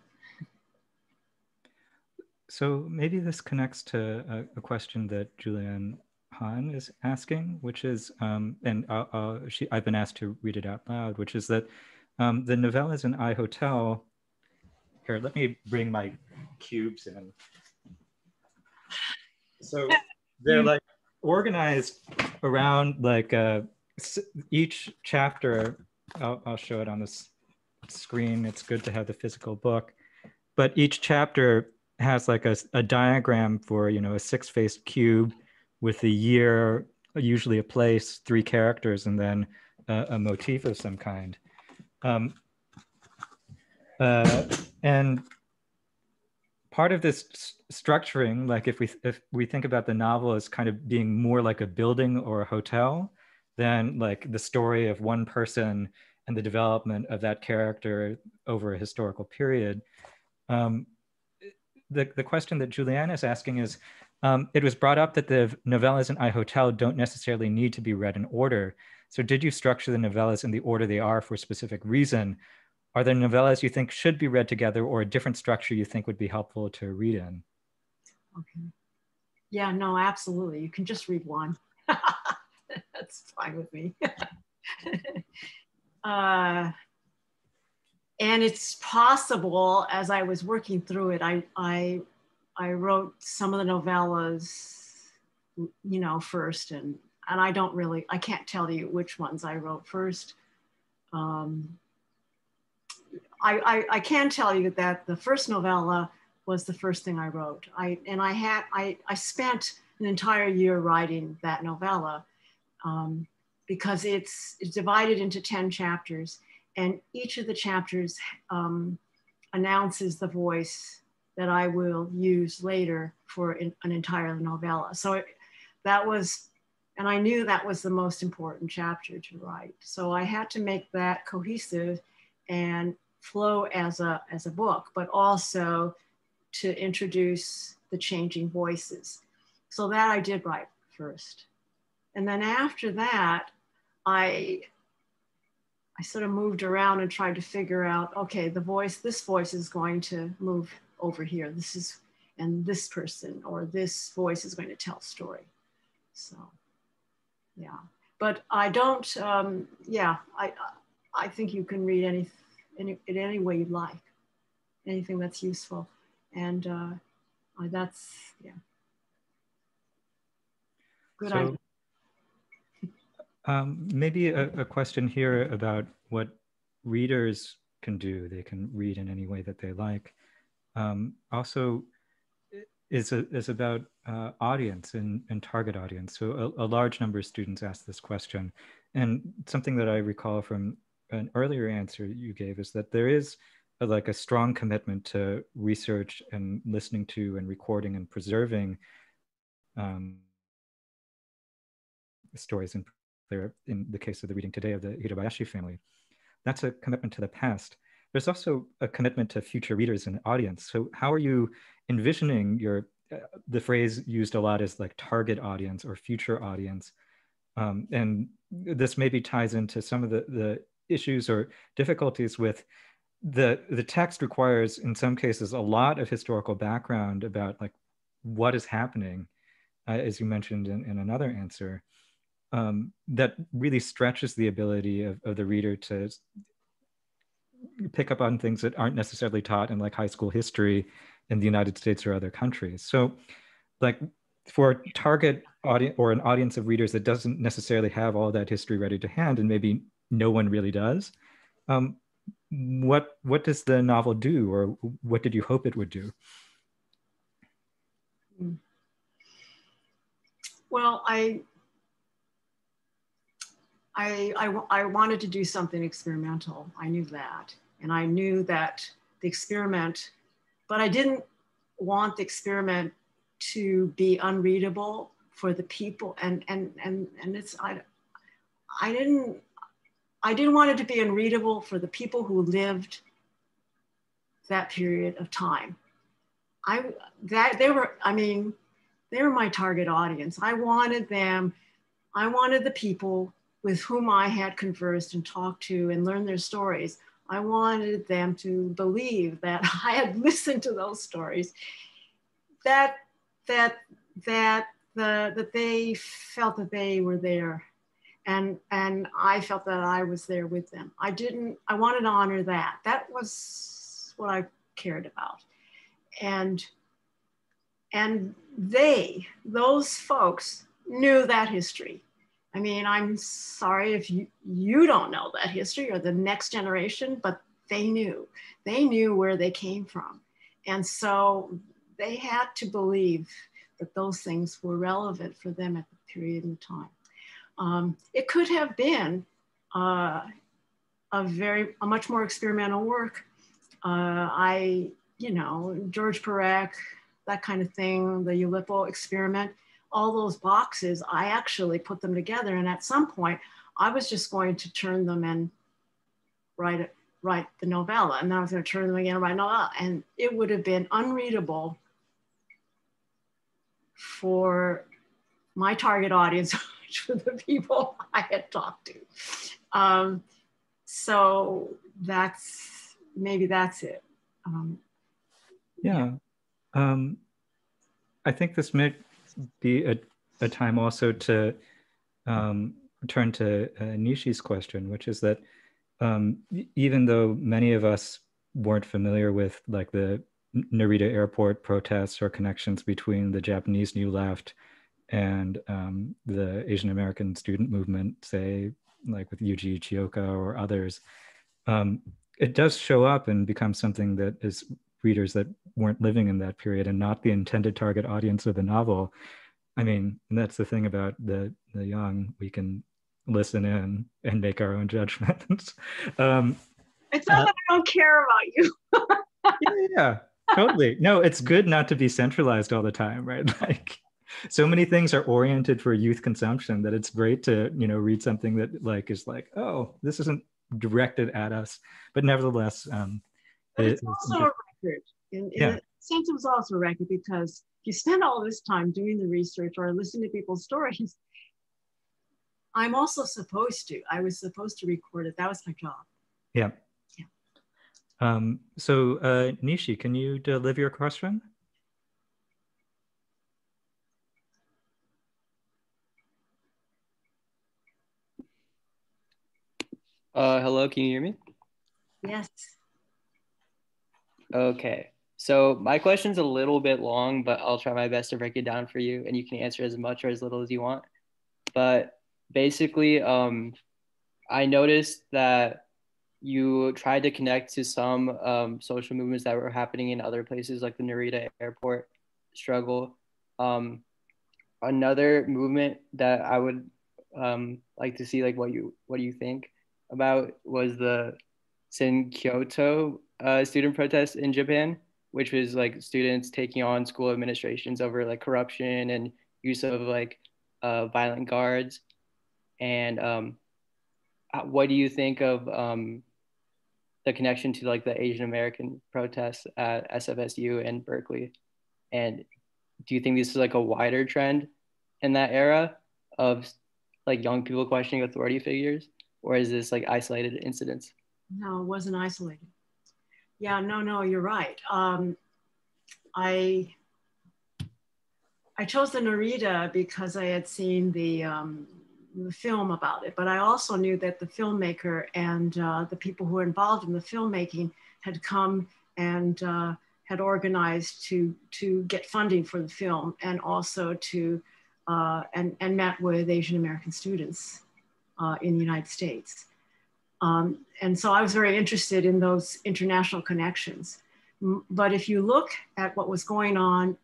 So maybe this connects to a question that Julianne Han is asking, which is, and I've been asked to read it out loud, which is that the novellas in iHotel, here, let me bring my cubes in. So they're like organized around like each chapter. I'll show it on this screen. It's good to have the physical book, but each chapter has like a diagram for, you know, a six-faced cube with a year, usually a place, 3 characters, and then a motif of some kind. And part of this structuring, like if we think about the novel as kind of being more like a building or a hotel than like the story of one person and the development of that character over a historical period, the question that Julianne is asking is, it was brought up that the novellas in iHotel don't necessarily need to be read in order. So did you structure the novellas in the order they are for a specific reason? Are there novellas you think should be read together, or a different structure you think would be helpful to read in? Okay. Yeah, no, absolutely. You can just read one. That's fine with me. And it's possible, as I was working through it, I wrote some of the novellas, you know, first, and I can't tell you which ones I wrote first. I can tell you that the first novella was the first thing I wrote. I spent an entire year writing that novella because it's divided into 10 chapters. And each of the chapters announces the voice that I will use later for an entire novella. So that was, and I knew that was the most important chapter to write. So I had to make that cohesive and flow as a book, but also to introduce the changing voices. So that I did write first. And then after that, I sort of moved around and tried to figure out, okay, this voice is going to move over here. And this person or this voice is going to tell a story. So, yeah. But I don't, I think you can read any way you like, anything that's useful. And that's, yeah. Good idea. Maybe a question here about what readers can do. They can read in any way that they like. Also, is about audience and target audience. So a large number of students asked this question. And something that I recall from an earlier answer you gave is that there is like a strong commitment to research and listening to and recording and preserving stories in the case of the reading today of the Hirobayashi family. That's a commitment to the past. There's also a commitment to future readers and audience. So how are you envisioning the phrase used a lot is like target audience or future audience. And this maybe ties into some of the issues or difficulties with the text requires, in some cases, a lot of historical background about like what is happening, as you mentioned in another answer. That really stretches the ability of the reader to pick up on things that aren't necessarily taught in like high school history in the United States or other countries. So like for a target audience or an audience of readers that doesn't necessarily have all that history ready to hand, and maybe no one really does, what does the novel do, or what did you hope it would do? Well, I wanted to do something experimental. I knew that. And I knew that the experiment, but I didn't want the experiment to be unreadable for the people. And it's, I didn't want it to be unreadable for the people who lived that period of time. They were my target audience. I wanted the people with whom I had conversed and talked to and learned their stories. I wanted them to believe that I had listened to those stories, that they felt that they were there, and I felt that I was there with them. I wanted to honor that. That was what I cared about, and those folks knew that history. I mean, I'm sorry if you don't know that history or the next generation, but they knew where they came from. And so they had to believe that those things were relevant for them at the period in time. It could have been a much more experimental work. George Perec, that kind of thing, the Ulipo experiment, all those boxes, I actually put them together. And at some point, I was just going to turn them and write the novella. And then I was going to turn them again and write a novella. And it would have been unreadable for my target audience, which were the people I had talked to. So maybe that's it. I think this may be a time also to turn to Nishi's question, which is that even though many of us weren't familiar with like the Narita airport protests or connections between the Japanese New Left and the Asian American student movement, say like with Yuji Ichioka or others, it does show up and become something that is readers that weren't living in that period and not the intended target audience of the novel. I mean, and that's the thing about the young. We can listen in and make our own judgments. um, It's not that I don't care about you. yeah, totally. No, it's good not to be centralized all the time, right? Like, so many things are oriented for youth consumption that it's great to, read something that like is like, oh, this isn't directed at us, but nevertheless, but it's also a record. In a sense, it was also a record because if you spend all this time doing the research or listening to people's stories, I'm also I was supposed to record it. That was my job. Yeah. So Nishi, can you deliver your question? Hello, can you hear me? Yes. Okay, so my question's a little bit long, but I'll try my best to break it down for you, and you can answer as much or as little as you want. But basically, I noticed that you tried to connect to some social movements that were happening in other places, like the Narita airport struggle. Another movement that I would like to see, like what do you think about, was the Kyoto student protests in Japan, which was like students taking on school administrations over like corruption and use of like violent guards. And what do you think of the connection to like the Asian American protests at SFSU and Berkeley? And do you think this is like a wider trend in that era of like young people questioning authority figures, or is this like isolated incidents? No, it wasn't isolated. Yeah, no, you're right. I chose the Narita because I had seen the film about it, but I also knew that the filmmaker and the people who were involved in the filmmaking had come and had organized to get funding for the film, and also to and met with Asian American students in the United States. And so I was very interested in those international connections. But if you look at what was going on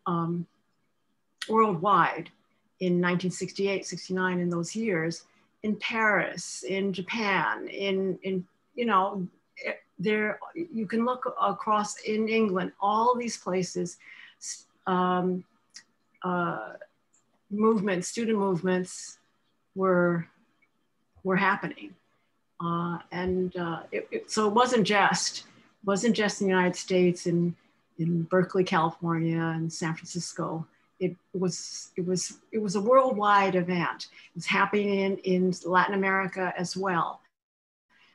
worldwide in 1968, 69, in those years, in Paris, in Japan, there, you can look across in England, all these places, movements, student movements were happening. So it wasn't just in the United States, in Berkeley, California, and San Francisco. It was a worldwide event. It was happening in Latin America as well.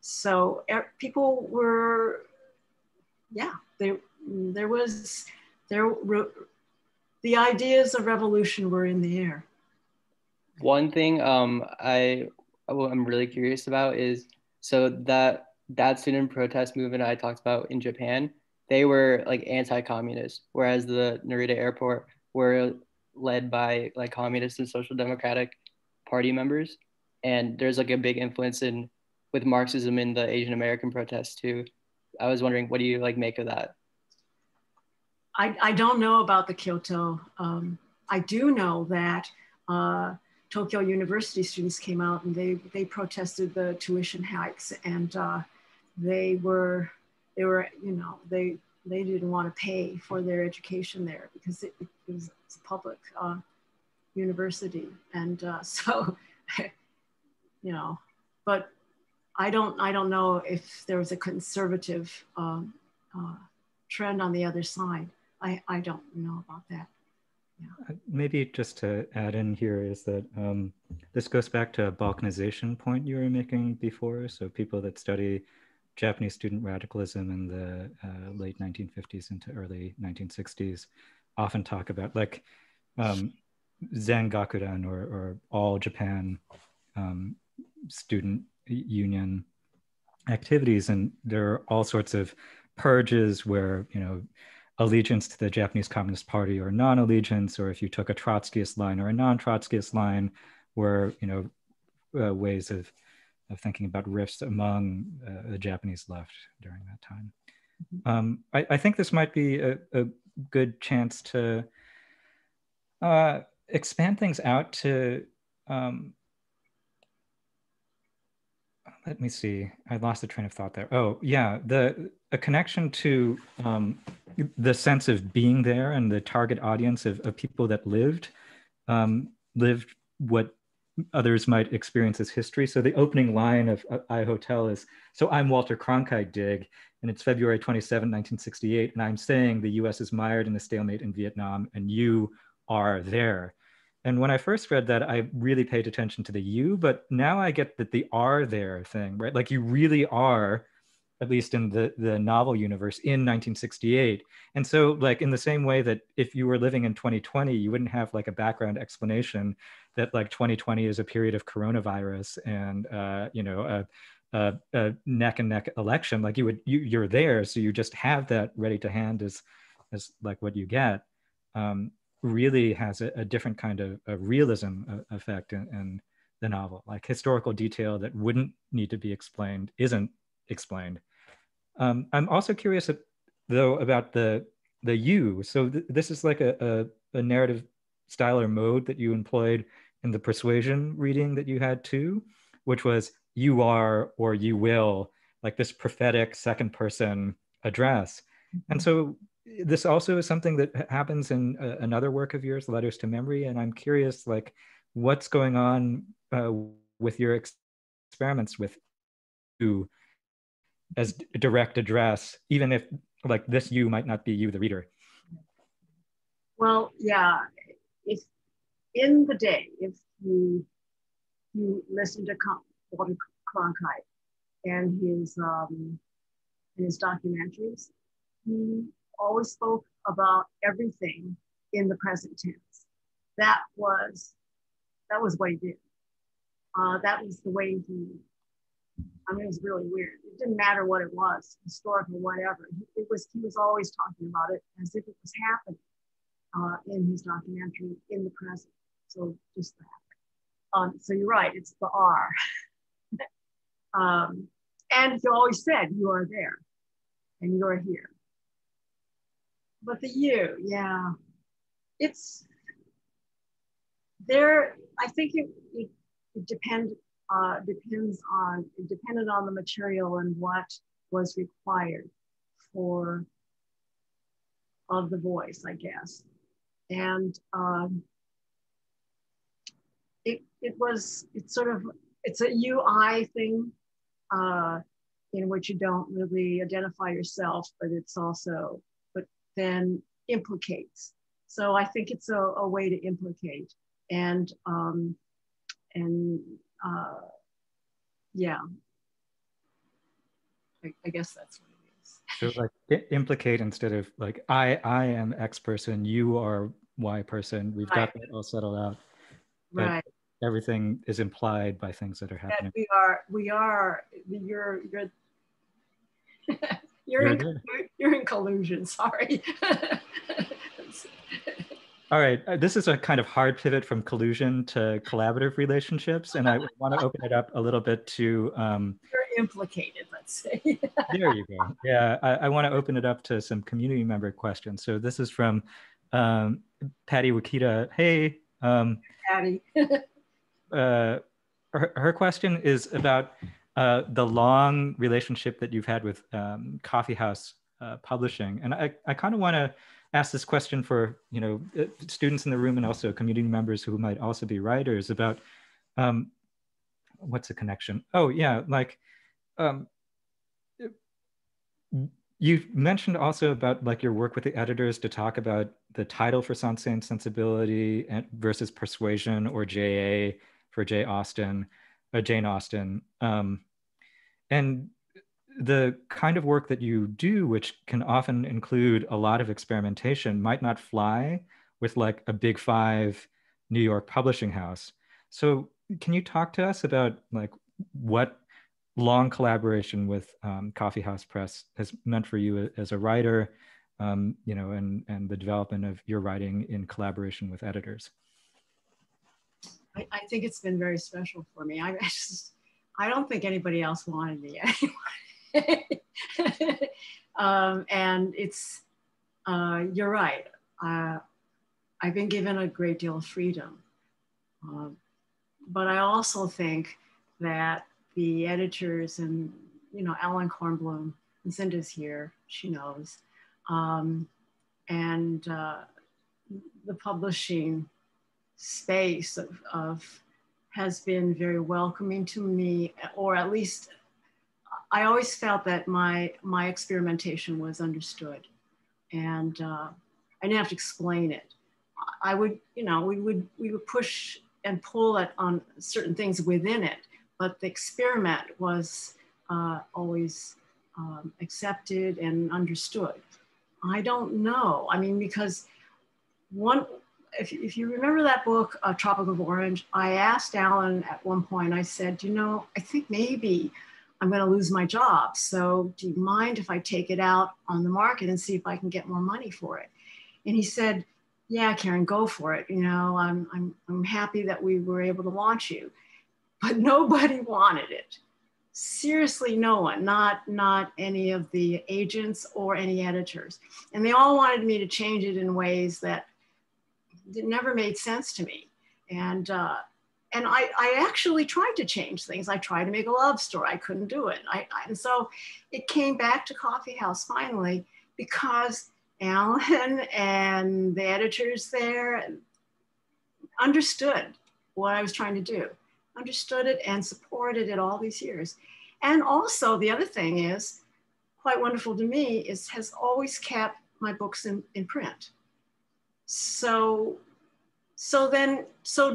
So people were, the ideas of revolution were in the air. One thing I'm really curious about is, so that student protest movement I talked about in Japan, they were like anti-communist, whereas the Narita airport were led by like communist and social democratic party members. And there's like a big influence with Marxism in the Asian American protests too. I was wondering, what do you like make of that? I don't know about the Kyoto. I do know that Tokyo University students came out and they protested the tuition hikes, and they didn't want to pay for their education there because it was a public university, and so but I don't know if there was a conservative trend on the other side. I don't know about that. Yeah. Maybe just to add in here is that this goes back to a balkanization point you were making before. So people that study Japanese student radicalism in the late 1950s into early 1960s often talk about like Zen Gakudan or all Japan student union activities. And there are all sorts of purges where, allegiance to the Japanese Communist Party or non-allegiance, or if you took a Trotskyist line or a non-Trotskyist line, were ways of thinking about rifts among the Japanese left during that time. I think this might be a good chance to expand things out to let me see. I lost the train of thought there. Oh, yeah, a connection to the sense of being there and the target audience of people that lived what others might experience as history. So the opening line of I Hotel is, "So I'm Walter Cronkite, dig," and it's February 27, 1968, and I'm saying the US is mired in a stalemate in Vietnam, and you are there. And when I first read that, I really paid attention to the you, but now I get that the are there thing, right? Like you really are, at least in the novel universe, in 1968. And so like in the same way that if you were living in 2020, you wouldn't have like a background explanation that like 2020 is a period of coronavirus and a neck and neck election. Like you're there, so you just have that ready to hand as like what you get. Really has a different kind of a realism effect in the novel. Like historical detail that wouldn't need to be explained isn't explained. I'm also curious, though, about the you. So this is like a narrative style or mode that you employed in the persuasion reading that you had too, which was you are or you will, like this prophetic second person address. And so this also is something that happens in another work of yours, Letters to Memory. And I'm curious, like, what's going on with your experiments with you as direct address, even if like this you might not be you, the reader. Well, yeah, if in the day, if you listen to Walter Cronkite and his documentaries, he always spoke about everything in the present tense. That was what he did. That was the way I mean, it was really weird. It didn't matter what it was, historical, whatever. He was always talking about it as if it was happening in his documentary in the present. So just that. So you're right, it's the R. And he always said, you are there and you're here. But the you, yeah, it's there. I think it depended on the material and what was required of the voice, I guess. And it's a UI thing in which you don't really identify yourself, but then implicates. So I think it's a way to implicate and yeah, I guess that's what it is. So like implicate instead of like I am X person, you are Y person. We've got that all settled out. But right. Everything is implied by things that are happening. You're in collusion, sorry. All right, this is a kind of hard pivot from collusion to collaborative relationships, and I want to open it up a little bit to... You're implicated, let's say. There you go. Yeah, I want to open it up to some community member questions. So this is from Patty Wakita. Hey. Patty. Her question is about the long relationship that you've had with Coffee House Publishing. And I kind of want to ask this question for students in the room and also community members who might also be writers about what's the connection? Oh yeah, like you mentioned also about like your work with the editors to talk about the title for Sanse and Sensibility versus Persuasion or JA for Jane Austen. And the kind of work that you do, which can often include a lot of experimentation, might not fly with like a big five New York publishing house. So can you talk to us about like what long collaboration with Coffee House Press has meant for you as a writer, and the development of your writing in collaboration with editors? I think it's been very special for me. I don't think anybody else wanted me anyway. And it's, you're right. I've been given a great deal of freedom. But I also think that the editors and, you know, Ellen Kornblum, and Cinda's here, she knows. And the publishing space of has been very welcoming to me, or at least I always felt that my experimentation was understood, and I didn't have to explain it. I would, you know, we would push and pull it on certain things within it, but the experiment was always accepted and understood. I don't know. I mean, because if you remember that book, Tropic of Orange, I asked Alan at one point, I said, you know, I think maybe I'm going to lose my job. So do you mind if I take it out on the market and see if I can get more money for it? And he said, yeah, Karen, go for it. You know, I'm happy that we were able to launch you, but nobody wanted it. Seriously, no one, not any of the agents or any editors. And they all wanted me to change it in ways that never made sense to me. And I actually tried to change things. I tried to make a love story. I couldn't do it. And so it came back to Coffee House finally, because Alan and the editors there understood what I was trying to do, understood it and supported it all these years. And also the other thing is, quite wonderful to me, has always kept my books in print. So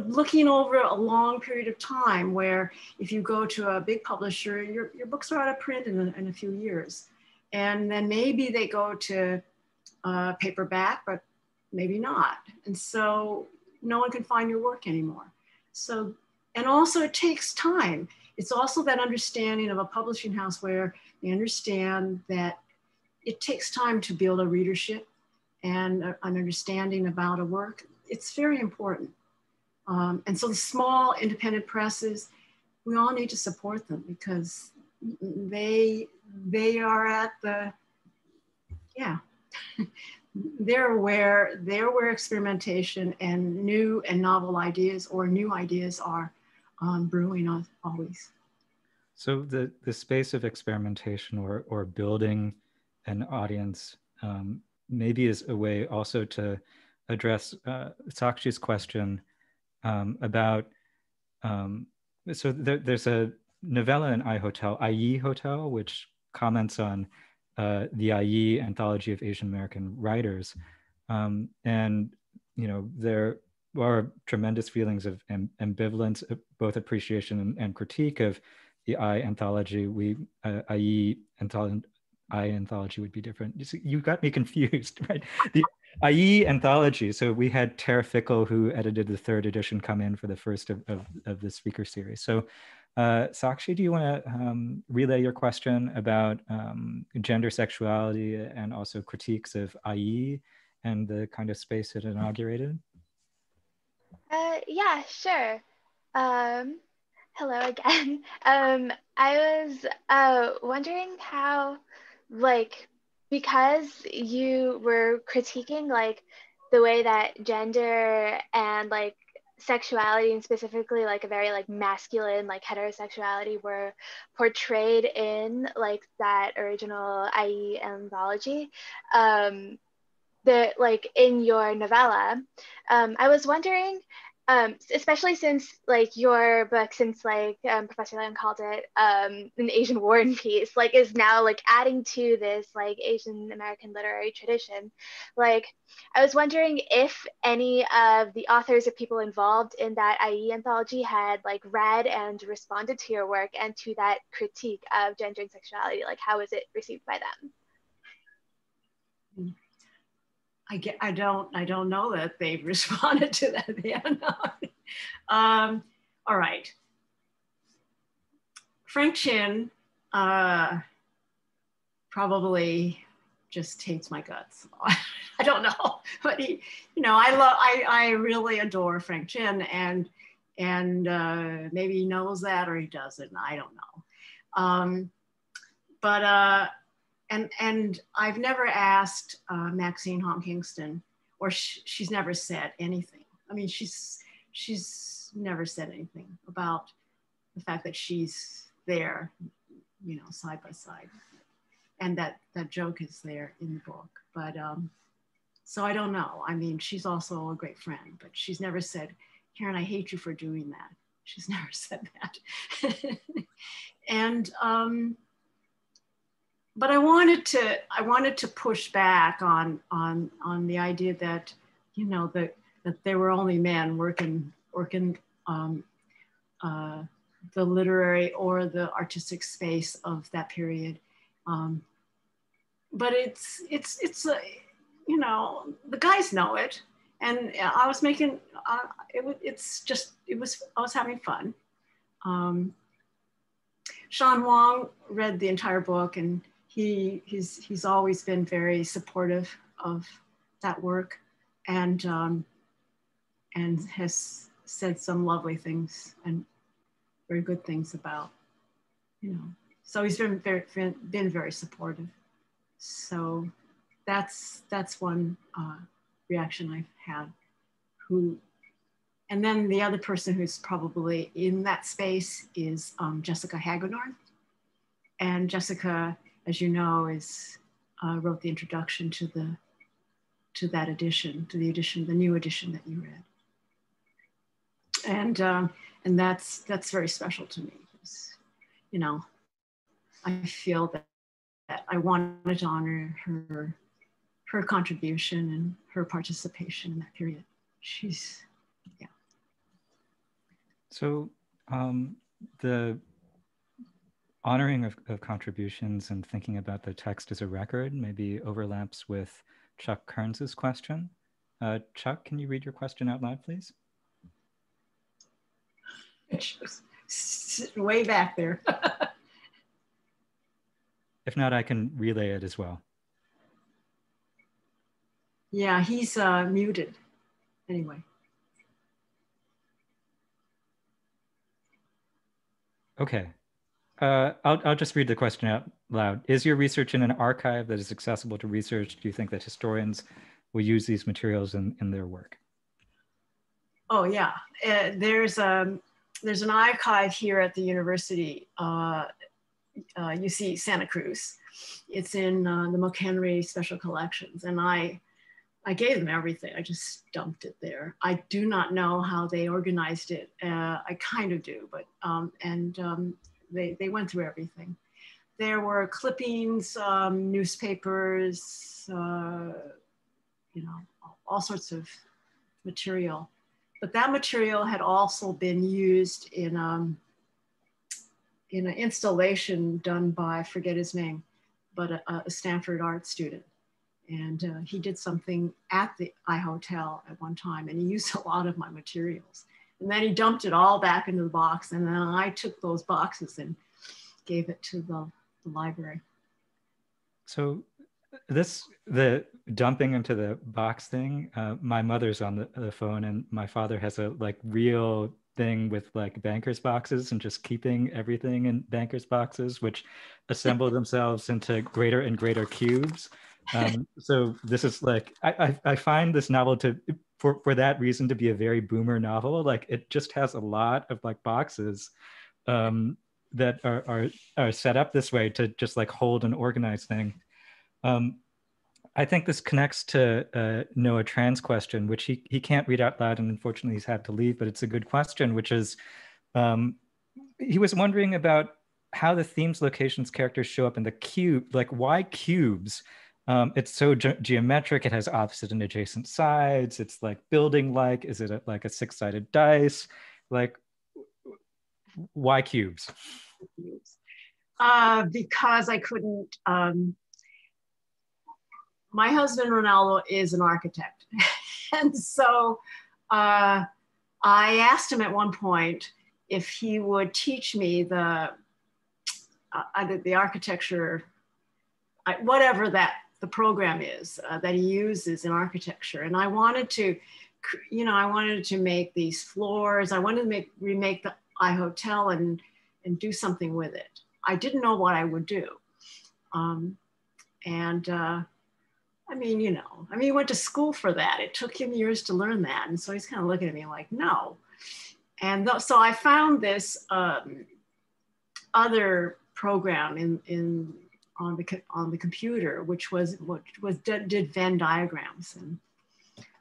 looking over a long period of time, where if you go to a big publisher, your books are out of print in a few years. And then maybe they go to paperback, but maybe not. And so no one can find your work anymore. So, and also it takes time. It's also that understanding of a publishing house where they understand that it takes time to build a readership and an understanding about a work. It's very important. And so the small independent presses, we all need to support them, because they are at the, yeah, they're where experimentation and new and novel ideas or new ideas are brewing always. So the space of experimentation or building an audience maybe is a way also to address Sakshi's question about, so there's a novella in IE Hotel, which comments on the IE anthology of Asian American writers. And, you know, there are tremendous feelings of ambivalence, both appreciation and critique of the I anthology. IE anthology would be different. You got me confused, right? The IE anthology. So we had Tara Fickle, who edited the third edition, come in for the first of the speaker series. So Sakshi, do you want to relay your question about gender, sexuality, and also critiques of IE and the kind of space it inaugurated? Yeah, sure. Hello again. I was wondering how, like, because you were critiquing like the way that gender and like sexuality, and specifically like a very like masculine like heterosexuality, were portrayed in like that original IE anthology, like in your novella, I was wondering, especially since like your book, since like Professor Leong called it an Asian war and peace, like is now like adding to this like Asian American literary tradition. Like I was wondering if any of the authors or people involved in that IE anthology had like read and responded to your work and to that critique of gender and sexuality. Like how was it received by them? I don't know that they've responded to that. Yeah, no. All right. Frank Chin probably just hates my guts. I don't know, but he, you know, I really adore Frank Chin, and maybe he knows that or he doesn't. I don't know. And I've never asked Maxine Hong Kingston, or she's never said anything. I mean, she's never said anything about the fact that she's there, you know, side by side. And that joke is there in the book. But so I don't know. I mean, she's also a great friend, but she's never said, Karen, I hate you for doing that. She's never said that. And, but I wanted to push back on the idea that, you know, that there were only men working the literary or the artistic space of that period. But it's you know, the guys know it, and I was making I was having fun. Sean Wong read the entire book, and he's always been very supportive of that work, and has said some lovely things and very good things about, you know. So he's been very supportive. So that's one reaction I've had. And then the other person who's probably in that space is Jessica Hagedorn. And Jessica, as you know, wrote the introduction to that edition, the new edition that you read. And that's very special to me. You know, I feel that I wanted to honor her contribution and her participation in that period. Yeah. So the honoring of contributions and thinking about the text as a record maybe overlaps with Chuck Kearns's question. Chuck, can you read your question out loud, please? Way back there. If not, I can relay it as well. Yeah, he's muted. Anyway. Okay. I'll just read the question out loud. Is your research in an archive that is accessible to research? Do you think that historians will use these materials in their work? Oh yeah, there's an archive here at the university, UC Santa Cruz. It's in the McHenry Special Collections, and I gave them everything. I just dumped it there. I do not know how they organized it. I kind of do, but they went through everything. There were clippings, newspapers, you know, all sorts of material. But that material had also been used in an installation done by, I forget his name, but a Stanford art student. And he did something at the iHotel at one time, and he used a lot of my materials. And then he dumped it all back into the box, and then I took those boxes and gave it to the library. So the dumping into the box thing, my mother's on the phone, and my father has a like real thing with like bankers boxes and just keeping everything in bankers boxes, which assemble themselves into greater and greater cubes. So this is like, I find this novel for that reason to be a very boomer novel. Like it just has a lot of like boxes that are set up this way to just like hold an organized thing. I think this connects to Noah Tran's question, which he can't read out loud, and unfortunately he's had to leave, but it's a good question, which is, he was wondering about how the themes, locations, characters show up in the cube, like why cubes? It's so geometric, it has opposite and adjacent sides, it's like building-like, is it like a six-sided dice? Like, why cubes? Because I couldn't, my husband Ronaldo is an architect. And so I asked him at one point if he would teach me the architecture, whatever the program is that he uses in architecture. And I wanted to, you know, I wanted to make these floors. I wanted to remake the iHotel and do something with it. I didn't know what I would do. I mean, you know, he went to school for that. It took him years to learn that. And so he's kind of looking at me like, no. And so I found this other program on the computer, which did Venn diagrams. And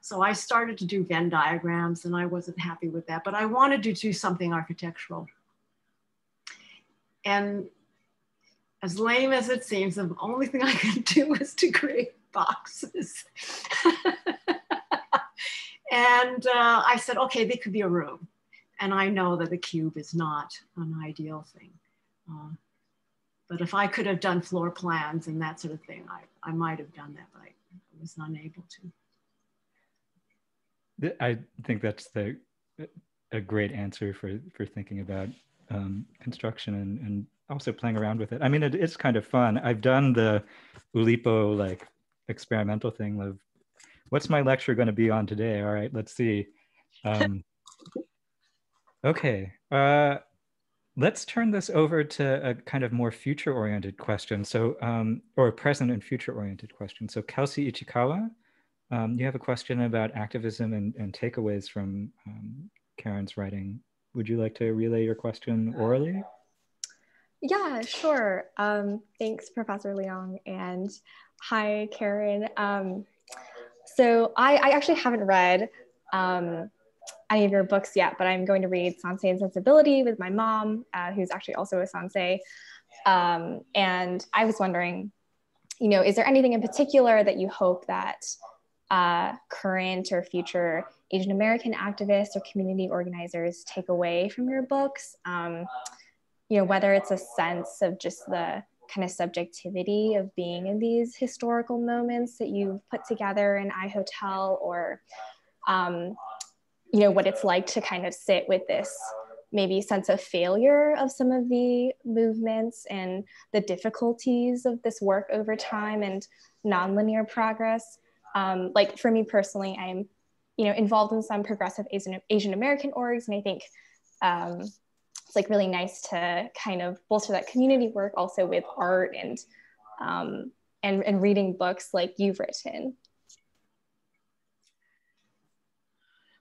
so I started to do Venn diagrams, and I wasn't happy with that, but I wanted to do something architectural. And as lame as it seems, the only thing I could do was to create boxes. And I said, okay, they could be a room. And I know that the cube is not an ideal thing. But if I could have done floor plans and that sort of thing, I might have done that, but I was unable to. I think that's a great answer for thinking about construction and also playing around with it. I mean, it's kind of fun. I've done the Oulipo like experimental thing of, what's my lecture going to be on today? All right, let's see. Okay, let's turn this over to a kind of more future-oriented question. So, or present and future-oriented question. So Kelsey Ichikawa, you have a question about activism and takeaways from Karen's writing. Would you like to relay your question orally? Yeah, sure. Thanks, Professor Leong, and hi, Karen. So I actually haven't read any of your books yet, but I'm going to read Sansei and Sensibility with my mom, who's actually also a Sansei. And I was wondering, is there anything in particular that you hope that current or future Asian American activists or community organizers take away from your books? Whether it's a sense of just the kind of subjectivity of being in these historical moments that you've put together in iHotel, or what it's like to kind of sit with this maybe sense of failure of some of the movements and the difficulties of this work over time and nonlinear progress. Like for me personally, I'm involved in some progressive Asian American orgs, and I think it's like really nice to kind of bolster that community work also with art and reading books like you've written.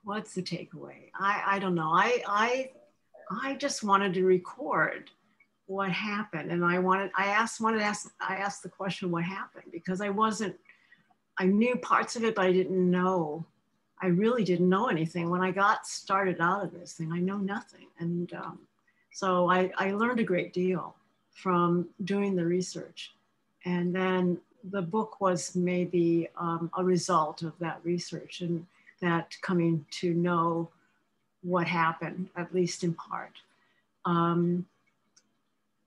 What's the takeaway? I don't know. I just wanted to record what happened, and I asked the question, what happened? Because I knew parts of it, but I really didn't know anything. When I got started out of this thing, I know nothing. And so I learned a great deal from doing the research. And then the book was maybe a result of that research and that coming to know what happened, at least in part. And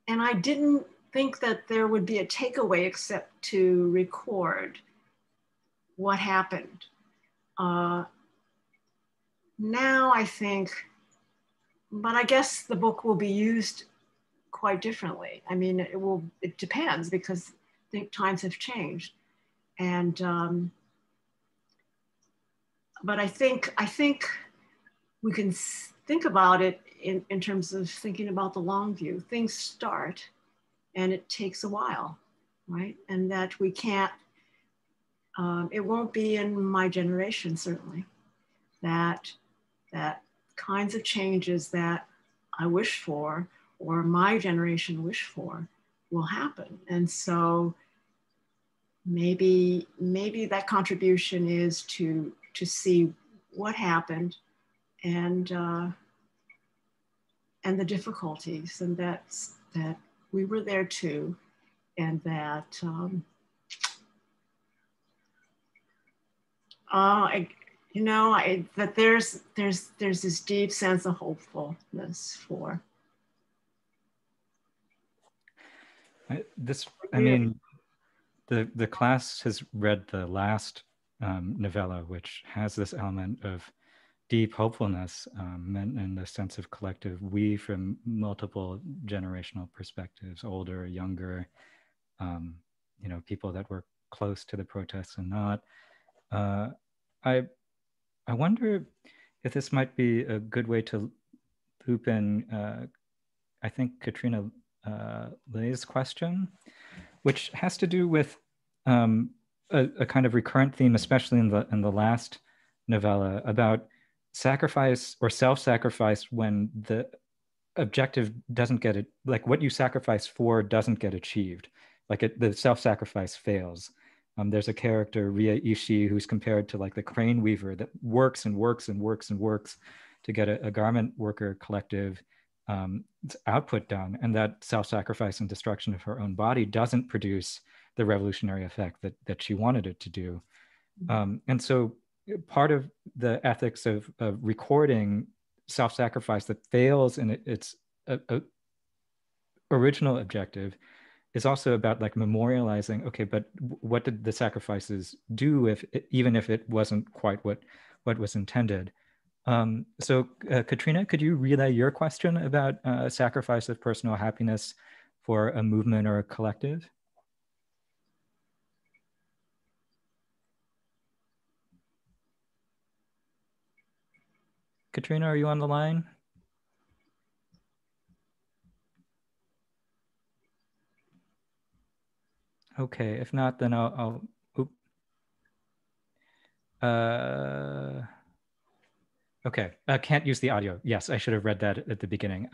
I didn't think that there would be a takeaway except to record what happened. Now I think, but I guess the book will be used quite differently. I mean, it depends, because I think times have changed. And, but I think we can think about it in terms of thinking about the long view. Things start and it takes a while, right? And that we can't, it won't be in my generation, certainly, that kinds of changes that I wish for, or my generation wish for, will happen. And so maybe that contribution is to see what happened and the difficulties, and that we were there too, and that that there's this deep sense of hopefulness for. I mean, the class has read the last novella, which has this element of deep hopefulness and the sense of collective we from multiple generational perspectives, older, younger, people that were close to the protests and not. I wonder if this might be a good way to loop in, I think, Katrina Lay's question, which has to do with a kind of recurrent theme, especially in the last novella, about sacrifice or self-sacrifice when the objective doesn't get it, like what you sacrifice for doesn't get achieved. Like the self-sacrifice fails. There's a character, Ria Ishii, who's compared to like the crane weaver that works and works and works and works to get a garment worker collective output done. And that self-sacrifice and destruction of her own body doesn't produce the revolutionary effect that she wanted it to do. And so part of the ethics of recording self-sacrifice that fails in its original objective is also about like memorializing, okay, but what did the sacrifices do even if it wasn't quite what was intended? So Katrina, could you relay your question about sacrifice of personal happiness for a movement or a collective? Katrina, are you on the line? Okay, if not, then I'll okay, I can't use the audio. Yes, I should have read that at the beginning.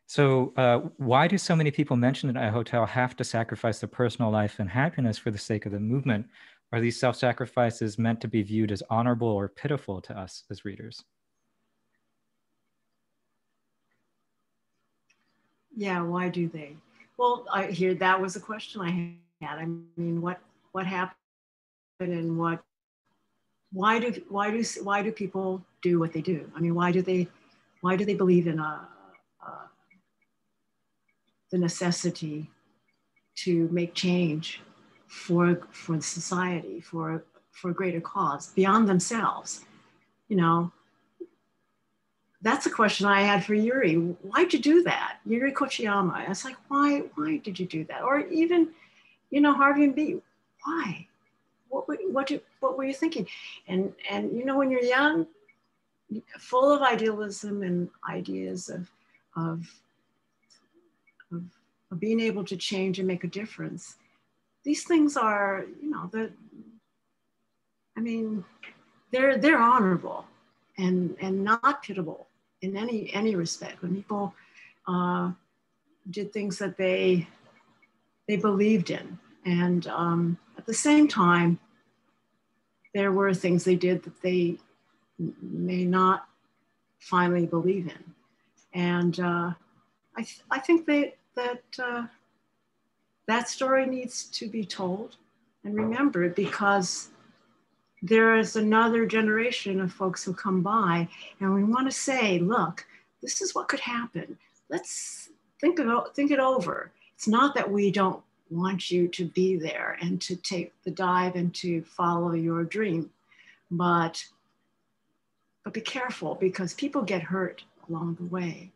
So why do so many people mentioned in iHotel have to sacrifice their personal life and happiness for the sake of the movement? Are these self-sacrifices meant to be viewed as honorable or pitiful to us as readers? Yeah, why do they? Well, I hear that was a question I had. I mean, what happened and why do people do what they do? I mean, why do they believe in the necessity to make change for the society, for a greater cause beyond themselves? You know, that's a question I had for Yuri. Why'd you do that? Yuri Kochiyama. I was like, why did you do that? Or even, you know, Harvey and B, why? What were you thinking? And you know, when you're young, full of idealism and ideas of being able to change and make a difference, these things are, you know, they're honorable and not pitiable in any respect. When people did things that they believed in, and at the same time, there were things they did that they may not finally believe in. And I think that story needs to be told and remembered, because there is another generation of folks who come by, and we want to say, look, this is what could happen. Let's think it over. It's not that we don't want you to be there and to take the dive and to follow your dream, but be careful, because people get hurt along the way,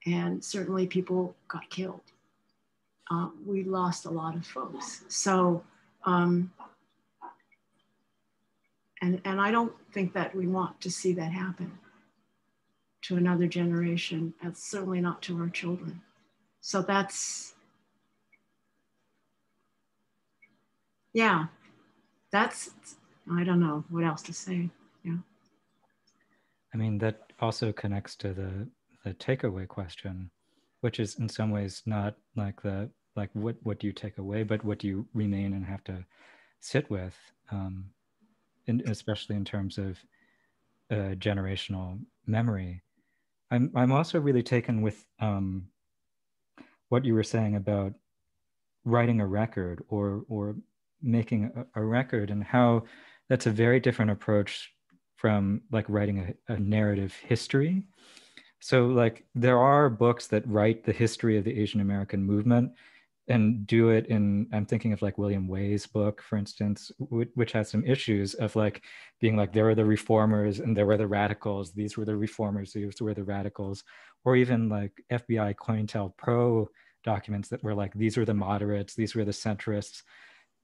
and certainly people got killed. We lost a lot of folks. So, and I don't think that we want to see that happen to another generation, and certainly not to our children. So I don't know what else to say. Yeah. I mean, that also connects to the takeaway question, which is in some ways not like what do you take away, but what do you remain and have to sit with, especially in terms of generational memory. I'm also really taken with what you were saying about writing a record or making a record, and how that's a very different approach from like writing a narrative history. So like there are books that write the history of the Asian American movement and do it in, I'm thinking of like William Way's book, for instance, which has some issues of like being like, there were the reformers and there were the radicals. These were the reformers, these were the radicals. Or even like FBI COINTELPRO documents that were like, these were the moderates, these were the centrists.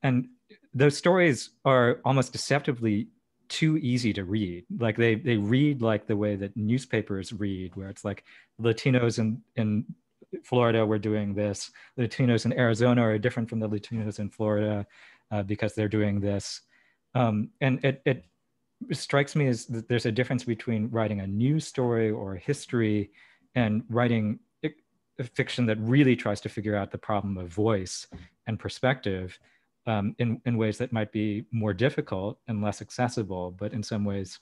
And those stories are almost deceptively too easy to read. Like they read like the way that newspapers read, where it's like Latinos in Florida were doing this. Latinos in Arizona are different from the Latinos in Florida because they're doing this. And it strikes me as that there's a difference between writing a news story or a history and writing a fiction that really tries to figure out the problem of voice and perspective in ways that might be more difficult and less accessible, but in some ways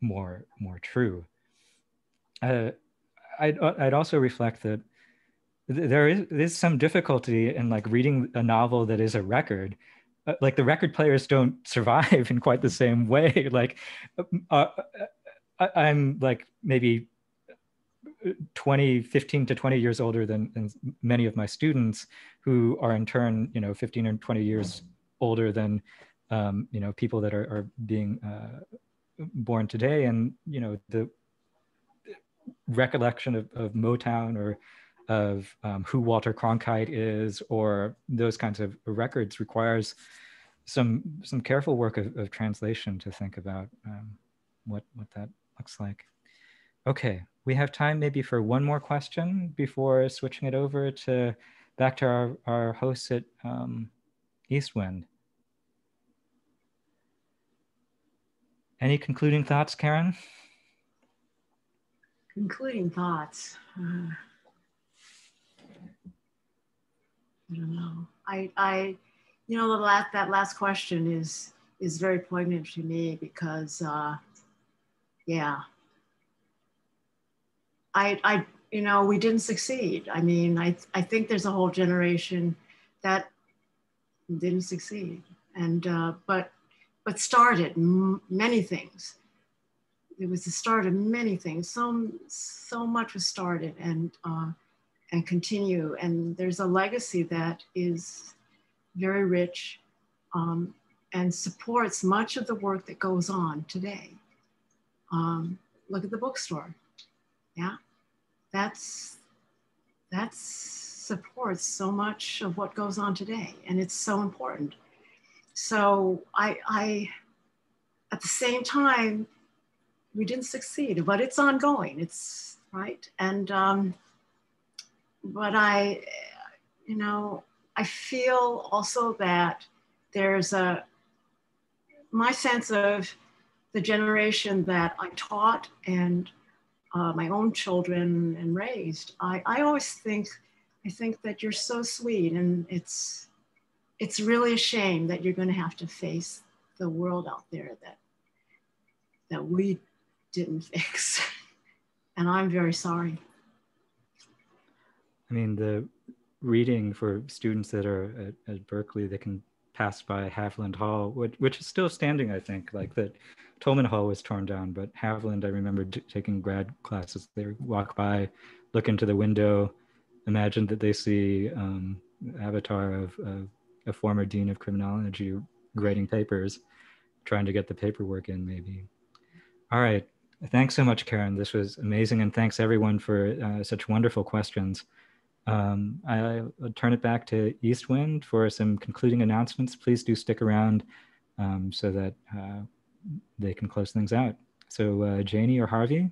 more true. I'd also reflect that there is some difficulty in like reading a novel that is a record. Like the record players don't survive in quite the same way. Like I'm like maybe 15 to 20 years older than many of my students, who are in turn, 15 or 20 years older than, people that are being born today. And, the recollection of Motown or of who Walter Cronkite is, or those kinds of records requires some careful work of translation to think about what that looks like. Okay, we have time maybe for one more question before switching it over back to our hosts at Eastwind. Any concluding thoughts, Karen? Concluding thoughts. I don't know. That last question is very poignant to me because, we didn't succeed. I mean, I think there's a whole generation that didn't succeed, and but started many things. It was the start of many things. So much was started and continue. And there's a legacy that is very rich and supports much of the work that goes on today. Look at the bookstore. Yeah, that supports so much of what goes on today, and it's so important. So I at the same time, we didn't succeed, but it's ongoing. It's right, and but I feel also that there's my sense of the generation that I taught and my own children and raised. I always think that you're so sweet, and it's really a shame that you're going to have to face the world out there that we didn't fix. And I'm very sorry. I mean, the reading for students that are at Berkeley, they can pass by Haviland Hall, which is still standing, I think. Like that Tolman Hall was torn down, but Haviland, I remember taking grad classes. They walk by, look into the window, imagine that they see avatar of a former dean of criminology grading papers, trying to get the paperwork in maybe. All right, thanks so much, Karen. This was amazing, and thanks everyone for such wonderful questions. I'll turn it back to Eastwind for some concluding announcements. Please do stick around so that they can close things out. So Janie or Harvey?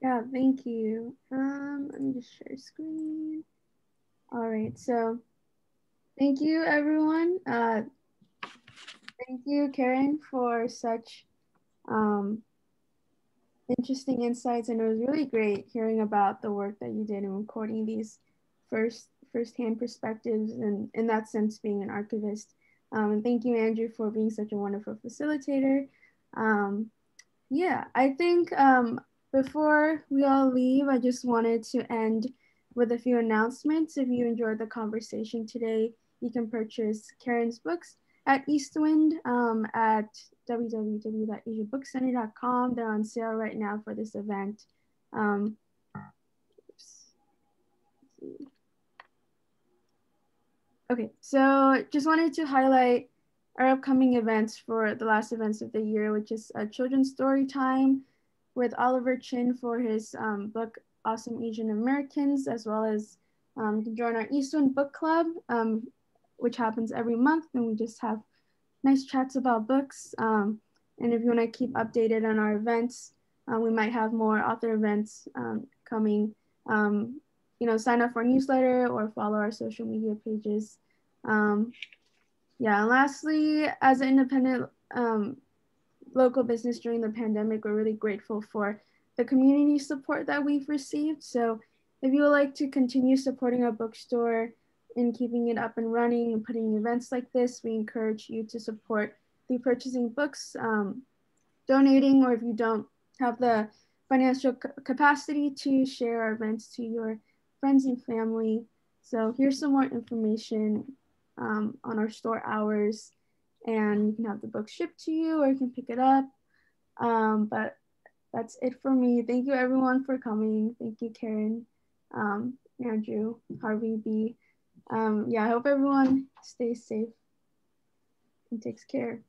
Yeah, thank you. Let me just share screen. All right, so thank you, everyone. Thank you, Karen, for such interesting insights, and it was really great hearing about the work that you did in recording these first-hand perspectives, and in that sense being an archivist. And thank you, Andrew, for being such a wonderful facilitator. Yeah, I think before we all leave, I just wanted to end with a few announcements. If you enjoyed the conversation today, you can purchase Karen's books at Eastwind at www.asiabookcenter.com. They're on sale right now for this event. Okay, so just wanted to highlight our upcoming events for the last events of the year, which is a children's story time with Oliver Chin for his book, Awesome Asian Americans, as well as you can join our Eastwind Book Club, which happens every month, and we just have nice chats about books. And if you want to keep updated on our events, we might have more author events coming. Sign up for our newsletter or follow our social media pages. Yeah, and lastly, as an independent local business during the pandemic, we're really grateful for the community support that we've received. So if you would like to continue supporting our bookstore and keeping it up and running and putting events like this, we encourage you to support through purchasing books, donating, or if you don't have the financial capacity to share our events to your friends and family. So here's some more information on our store hours, and you can have the book shipped to you or you can pick it up. But that's it for me. Thank you everyone for coming. Thank you, Karen, Andrew, Harvey, B. Yeah, I hope everyone stays safe and takes care.